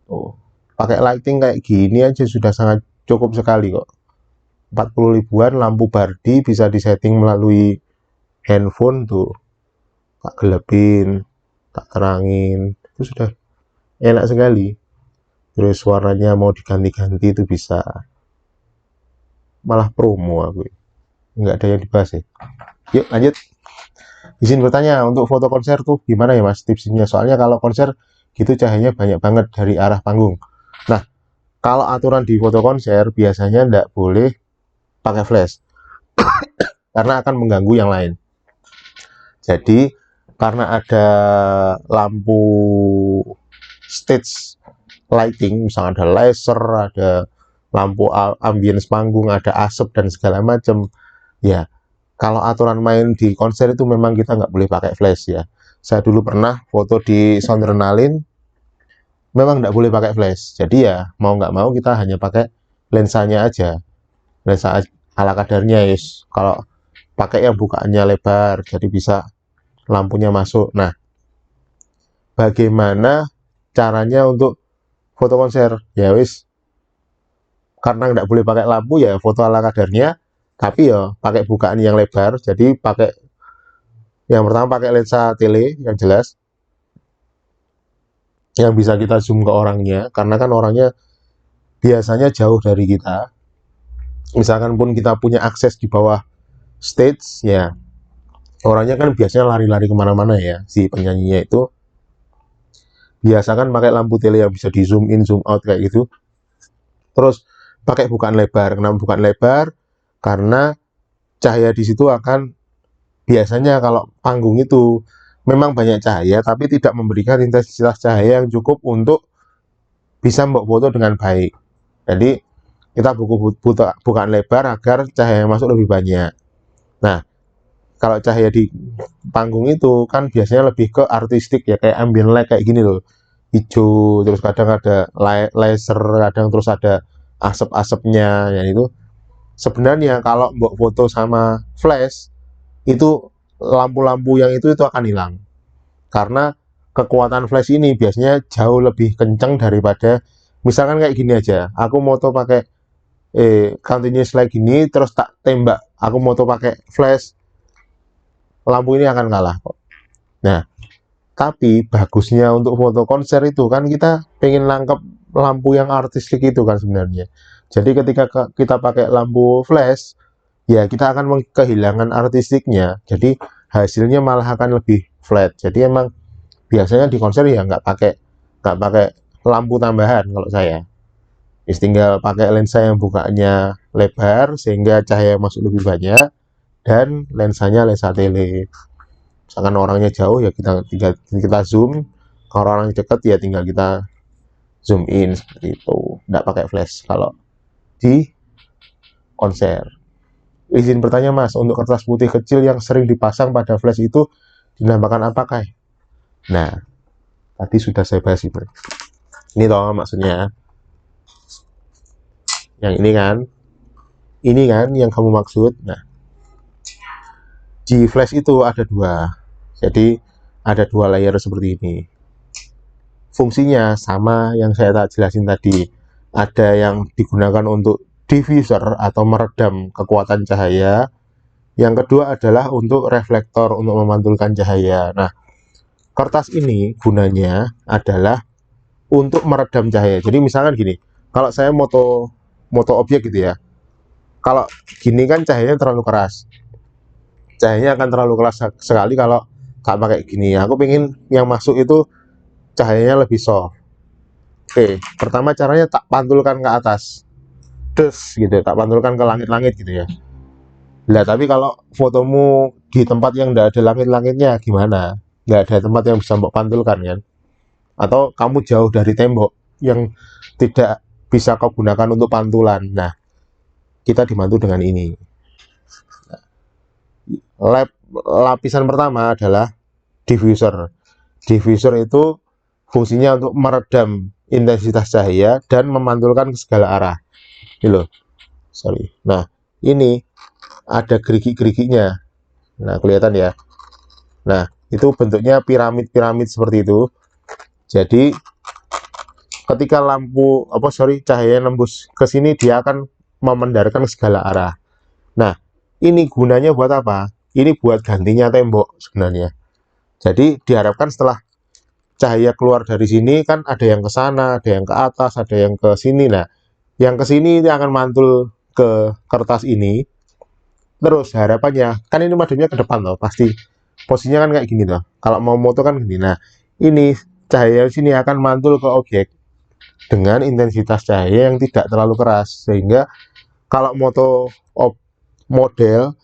Oh, pakai lighting kayak gini aja sudah sangat cukup sekali kok. 40 ribuan, lampu Bardi bisa disetting melalui handphone tuh. Tak gelapin, tak terangin, itu sudah enak sekali. Terus warnanya mau diganti-ganti itu bisa. Malah promo aku. Nggak ada yang dibahas ya. Yuk lanjut. Izin bertanya, untuk foto konser tuh gimana ya Mas tipsnya? Soalnya kalau konser gitu cahayanya banyak banget dari arah panggung. Nah, kalau aturan di foto konser biasanya nggak boleh pakai flash karena akan mengganggu yang lain. Jadi karena ada lampu stage lighting, misalnya ada laser, ada lampu ambience panggung, ada asap dan segala macam. Ya, kalau aturan main di konser itu memang kita nggak boleh pakai flash ya. Saya dulu pernah foto di Soundernalin, memang nggak boleh pakai flash. Jadi ya mau nggak mau kita hanya pakai lensanya aja, lensa ala kadarnya yes. Kalau pakai yang bukaannya lebar, jadi bisa lampunya masuk. Nah, bagaimana caranya untuk foto konser? Ya wis, karena nggak boleh pakai lampu ya foto ala kadarnya, tapi ya pakai bukaan yang lebar. Jadi pakai yang pertama pakai lensa tele yang jelas, yang bisa kita zoom ke orangnya, karena kan orangnya biasanya jauh dari kita. Misalkan pun kita punya akses di bawah stage, ya orangnya kan biasanya lari-lari kemana-mana ya, si penyanyinya itu. Biasakan pakai lampu tele yang bisa di zoom in, zoom out kayak gitu. Terus pakai bukaan lebar. Kenapa bukaan lebar? Karena cahaya di situ akan, biasanya kalau panggung itu memang banyak cahaya, tapi tidak memberikan intensitas cahaya yang cukup untuk bisa membuat foto dengan baik. Jadi kita bukaan lebar agar cahaya yang masuk lebih banyak. Nah, kalau cahaya di panggung itu kan biasanya lebih ke artistik ya, kayak ambient light kayak gini loh, hijau, terus kadang ada laser, kadang terus ada asap-asapnya, ya itu sebenarnya kalau mbok foto sama flash itu lampu-lampu yang itu akan hilang, karena kekuatan flash ini biasanya jauh lebih kencang daripada, misalkan kayak gini aja, aku moto pakai continuous light gini terus tak tembak, aku moto pakai flash, lampu ini akan kalah kok. Nah, tapi bagusnya untuk foto konser itu kan kita pengen nangkep lampu yang artistik itu kan sebenarnya. Jadi ketika kita pakai lampu flash, ya kita akan kehilangan artistiknya. Jadi hasilnya malah akan lebih flat. Jadi emang biasanya di konser ya nggak pakai lampu tambahan kalau saya. Tinggal pakai lensa yang bukanya lebar sehingga cahaya masuk lebih banyak, dan lensanya lensa tele. Misalkan orangnya jauh ya kita zoom, kalau orang dekat ya tinggal kita zoom in seperti itu. Nggak pakai flash kalau di konser. Izin bertanya Mas, untuk kertas putih kecil yang sering dipasang pada flash itu dinamakan apakah? Nah, tadi sudah saya bahas itu. Ini toh maksudnya. Yang ini kan yang kamu maksud. Nah, di flash itu ada dua. Jadi ada dua layer seperti ini. Fungsinya sama yang saya tak jelasin tadi. Ada yang digunakan untuk diffuser atau meredam kekuatan cahaya. Yang kedua adalah untuk reflektor, untuk memantulkan cahaya. Nah, kertas ini gunanya adalah untuk meredam cahaya. Jadi misalkan gini, kalau saya moto objek gitu ya, kalau gini kan cahayanya terlalu keras. Cahayanya akan terlalu keras sekali kalau tak pakai gini. Aku pengen yang masuk itu cahayanya lebih soft. Oke, pertama caranya tak pantulkan ke atas, gitu, tak pantulkan ke langit-langit gitu ya. Nah, tapi kalau fotomu di tempat yang tidak ada langit-langitnya gimana? Nggak ada tempat yang bisa mbok pantulkan kan? Atau kamu jauh dari tembok yang tidak bisa kau gunakan untuk pantulan. Nah, kita dibantu dengan ini. Lapisan pertama adalah diffuser. Diffuser itu fungsinya untuk meredam intensitas cahaya dan memantulkan ke segala arah. Ini loh, sorry. Nah, ini ada gerigi-geriginya. Nah, kelihatan ya. Nah, itu bentuknya piramid-piramid seperti itu. Jadi, ketika cahaya nembus ke sini, dia akan memandarkan segala arah. Nah, ini gunanya buat apa? Ini buat gantinya tembok sebenarnya. Jadi, diharapkan setelah cahaya keluar dari sini, kan ada yang ke sana, ada yang ke atas, ada yang ke sini. Nah, yang ke sini akan mantul ke kertas ini. Terus harapannya, kan ini madepnya ke depan loh, pasti posisinya kan kayak gini loh. Kalau mau moto kan gini. Nah, ini cahaya sini akan mantul ke objek dengan intensitas cahaya yang tidak terlalu keras, sehingga kalau moto model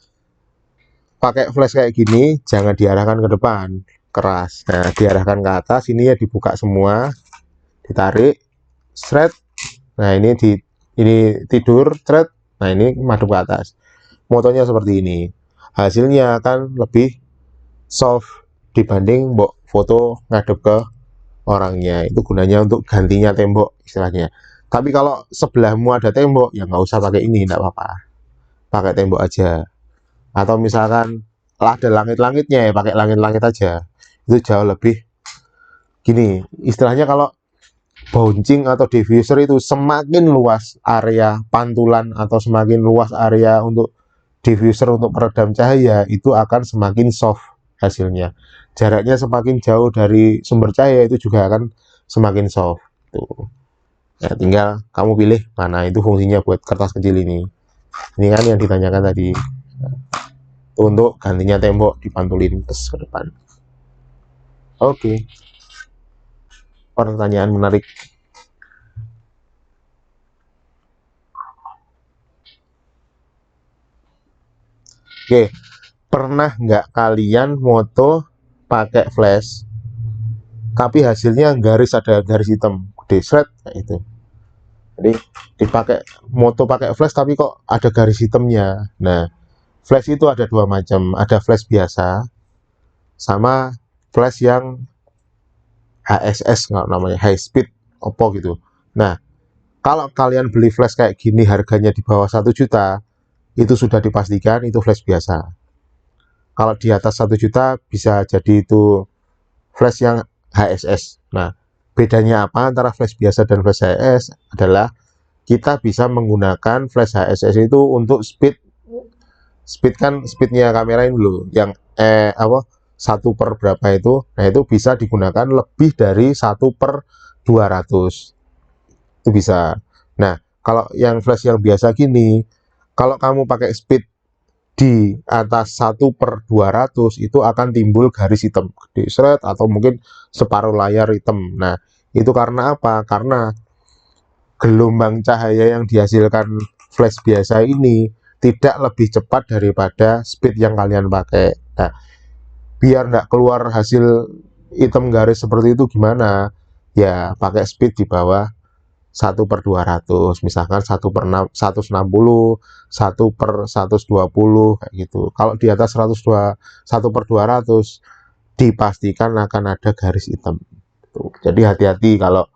pakai flash kayak gini, jangan diarahkan ke depan keras. Nah, diarahkan ke atas, ini ya dibuka semua, ditarik, shred. Nah, ini tidur, thread. Nah, ini madep ke atas. Motonya seperti ini. Hasilnya akan lebih soft dibanding foto ngadep ke orangnya. Itu gunanya untuk gantinya tembok istilahnya. Tapi kalau sebelahmu ada tembok, ya nggak usah pakai ini, nggak apa-apa. Pakai tembok aja. Atau misalkan ada langit-langitnya, ya pakai langit-langit aja. Itu jauh lebih gini. Istilahnya kalau bouncing atau diffuser itu semakin luas area pantulan atau semakin luas area untuk diffuser untuk peredam cahaya, itu akan semakin soft hasilnya. Jaraknya semakin jauh dari sumber cahaya, itu juga akan semakin soft. Tuh. Ya, tinggal kamu pilih mana itu fungsinya buat kertas kecil ini. Ini kan yang ditanyakan tadi. Itu untuk gantinya tembok dipantulin ke depan. Oke. Pertanyaan menarik. Oke, pernah nggak kalian moto pakai flash, tapi hasilnya ada garis hitam, gede shred kayak itu. Jadi dipakai moto pakai flash, tapi kok ada garis hitamnya. Nah, flash itu ada dua macam, ada flash biasa, sama flash yang HSS nggak namanya, high speed, opo gitu. Nah, kalau kalian beli flash kayak gini harganya di bawah 1 juta, itu sudah dipastikan itu flash biasa. Kalau di atas 1 juta bisa jadi itu flash yang HSS. Nah, bedanya apa antara flash biasa dan flash HSS adalah kita bisa menggunakan flash HSS itu untuk speednya kamera ini dulu, yang 1 per berapa itu. Nah, itu bisa digunakan lebih dari 1/200. Itu bisa. Nah, kalau yang flash yang biasa gini, kalau kamu pakai speed di atas 1/200, itu akan timbul garis hitam gede shred atau mungkin separuh layar hitam. Nah, itu karena apa? Karena gelombang cahaya yang dihasilkan flash biasa ini tidak lebih cepat daripada speed yang kalian pakai. Nah, biar nggak keluar hasil hitam garis seperti itu gimana? Ya, pakai speed di bawah 1/200, misalkan 1/160, 1/120 kayak gitu. Kalau di atas 1/200 dipastikan akan ada garis hitam. Tuh. Jadi hati-hati kalau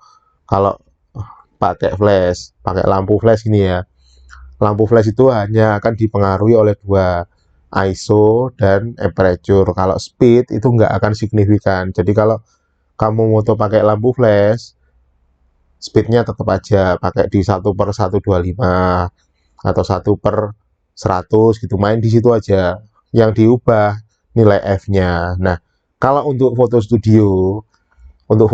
pakai flash, pakai lampu flash ini ya. Lampu flash itu hanya akan dipengaruhi oleh dua, ISO dan aperture. Kalau speed itu nggak akan signifikan. Jadi kalau kamu moto pakai lampu flash, speednya tetap aja pakai di 1/125 atau 1/100 gitu, main di situ aja. Yang diubah nilai F-nya. Nah, kalau untuk foto studio, untuk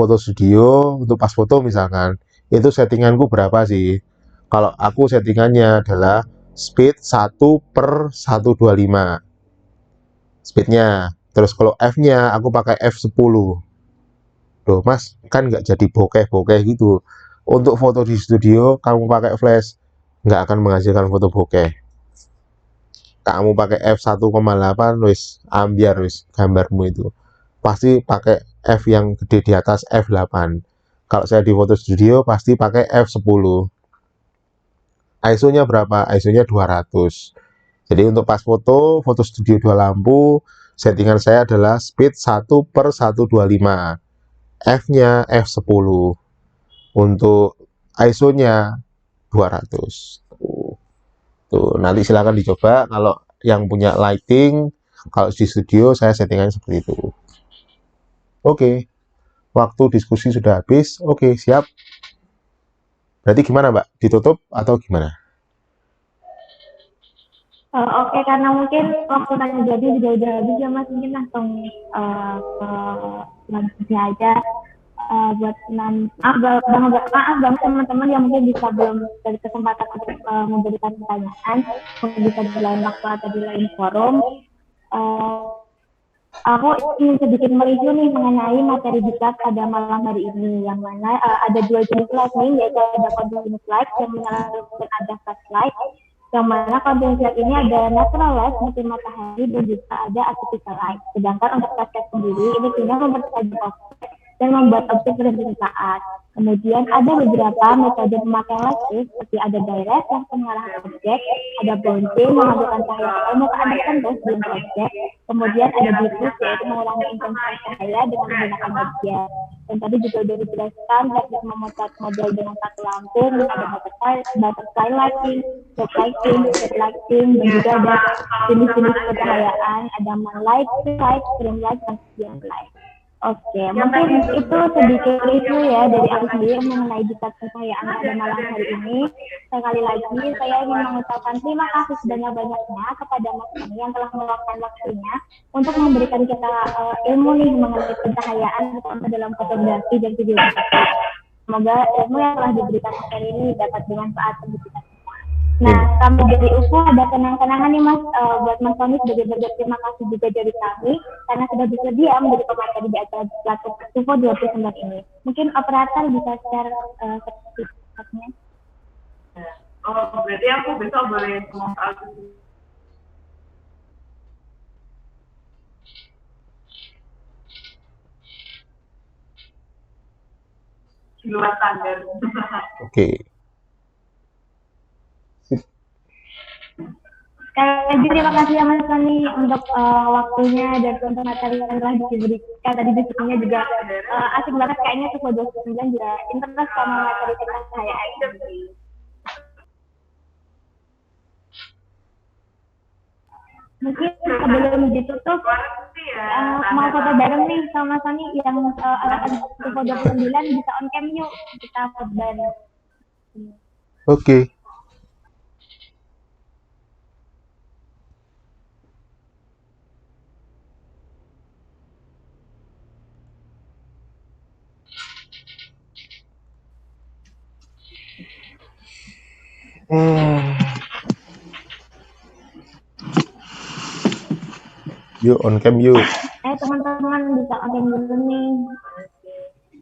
pas foto misalkan, itu settinganku berapa sih? Kalau aku settingannya adalah speed 1/125 speednya. Terus kalau F-nya aku pakai F10. Loh mas, kan nggak jadi bokeh-bokeh gitu. Untuk foto di studio, kamu pakai flash, nggak akan menghasilkan foto bokeh. Kamu pakai f1,8, wis ambiar wis gambarmu itu. Pasti pakai f yang gede di atas f8. Kalau saya di foto studio, pasti pakai f10. ISO-nya berapa? ISO-nya 200. Jadi untuk pas foto studio 2 lampu, settingan saya adalah speed 1/125. F-nya F10. Untuk ISO-nya 200. Tuh, nanti silakan dicoba kalau yang punya lighting. Kalau di studio saya settingannya seperti itu. Oke, waktu diskusi sudah habis. Oke, siap. Berarti gimana, Mbak? Ditutup atau gimana? Oke, karena mungkin waktu tanya jadi juga udah habis ya Mas, mungkin langsung ke langsungnya aja. Buat maaf banget teman-teman yang mungkin bisa belum dari kesempatan untuk memberikan pertanyaan, mungkin bisa di lain waktu atau di lain forum. Aku ingin sedikit mereview nih mengenai materi kita pada malam hari ini, yang mana ada dua jenis lightning, yaitu ada continuous light yang menyala dan ada flash light. Yang mana continuous light ini ada natural light seperti matahari dan juga ada artificial light. Sedangkan untuk flash light sendiri ini tinggal mempertajam objek dan membuat objek berhenti saat. Kemudian ada beberapa metode pemakaian listrik seperti ada direct yang pengarahan objek, ada bouncing menghasilkan cahaya ke permukaan tertentu sebelum objek, kemudian ada diffuse yaitu mengurangi intensitas cahaya dengan menggunakan objek. Dan tadi juga sudah dijelaskan teknik memotret model dengan satu lampu, ada butterfly lighting, strobe lighting, strobe lighting, dan juga ada jenis-jenis pencahayaan, ada moonlight, stream light, dan ambient light. Oke, mungkin itu sedikit review ya dari aku sendiri mengenai diktat pencahayaan pada malam hari ini. Sekali lagi saya ingin mengucapkan terima kasih sebanyak-banyaknya kepada Mas Tony yang telah meluangkan waktunya untuk memberikan kita ilmu nih mengenai pencahayaan dalam fotografi dan videografi. Semoga ilmu yang telah diberikan hari ini dapat bermanfaat bagi kita. Nah, kami dari UFO ada kenang-kenangan nih Mas, buat Mas Tony sebagai berterima kasih juga dari kami karena sudah bersedia menjadi pemateri di acara Plato UFO 29 ini. Mungkin operator bisa share sertifikatnya. Oh, berarti aku besok boleh ngomong di luar standar. Oke. Terima kasih ya Mas Tony untuk waktunya dan untuk materi yang telah diberikan. Tadi diskusinya juga asik banget, kayaknya UFO 29 juga interest sama materi pencahayaan. Mungkin sebelum ditutup mau foto bareng nih sama Mas Tony yang anak UFO 29 bisa on cam yuk, kita foto bareng. Oke. Yuk on cam yuk. Teman-teman bisa on cam dulu nih.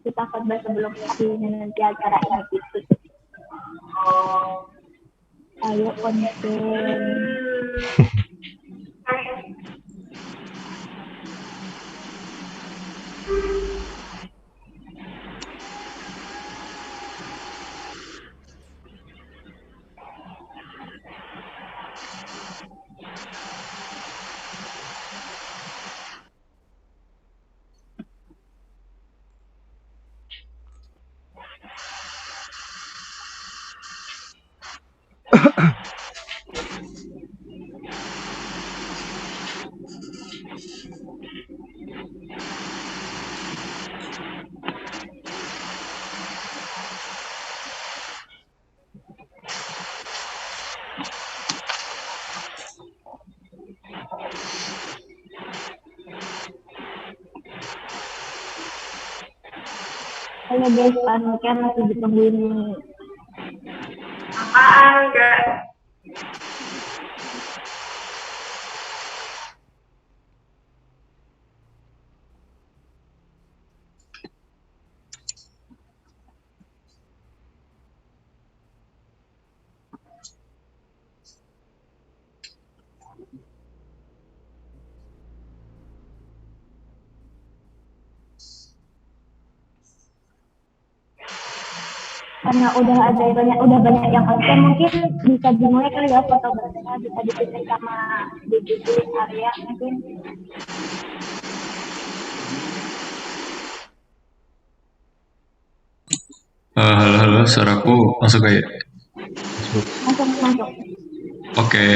Kita khotbah sebelum nanti acara ini gitu. Ayo on cam. Halo guys, kan masih ditungguin nih. Apaan enggak? Karena udah banyak yang on cam, mungkin bisa dimulai kali ya foto barengnya, bisa dipimpin sama di area mungkin. Halo, halo, suaraku masuk kayak. Masuk. Oke,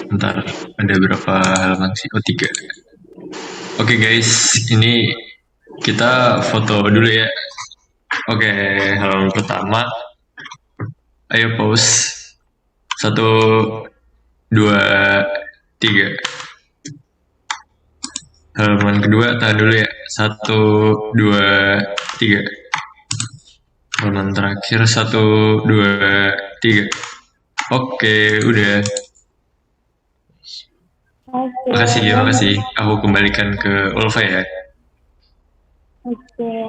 bentar. Ada berapa halaman sih? Oh, 3. Oke guys, ini kita foto dulu ya. Oke, halaman pertama. Ayo pause. 1, 2, 3. Halaman kedua tahan dulu ya. 1, 2, 3. Halaman terakhir 1, 2, 3. Oke, udah. Oke. Makasih. Aku kembalikan ke Ulfa ya. Oke.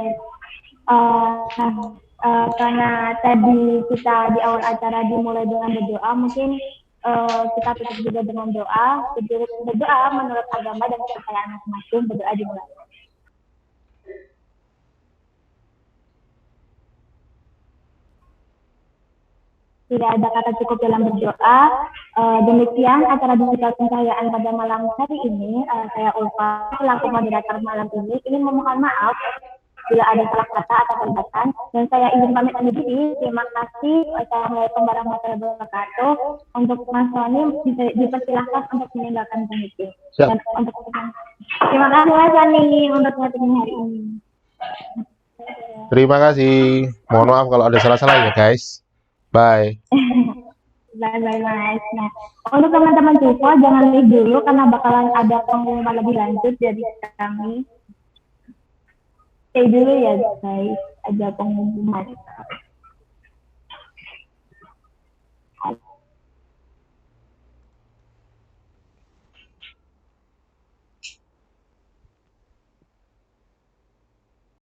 Karena tadi kita di awal acara dimulai dengan berdoa, mungkin kita tutup juga dengan doa. Berdoa menurut agama dan kepercayaan masing-masing, berdoa dimulai. Tidak ada kata cukup dalam berdoa. Demikian acara digital pencahayaan pada malam hari ini. Saya Ulfa, selaku moderator malam ini memohon maaf bila ada salah kata atau perbuatan, dan saya izin pamit undur diri. Terima kasih. Assalamualaikum warahmatullahi wabarakatuh. Untuk Mas Sony dipersilahkan untuk meninggalkan meeting. Dan untuk terima kasih Mas Sony untuk meeting hari ini. Terima kasih. Mohon maaf kalau ada salah-salah ya guys. Bye. Bye Mas. Nah, untuk teman-teman Tuvo jangan leave dulu karena bakalan ada pengumuman lebih lanjut dari kami. Stay dulu ya guys, ada pengumuman.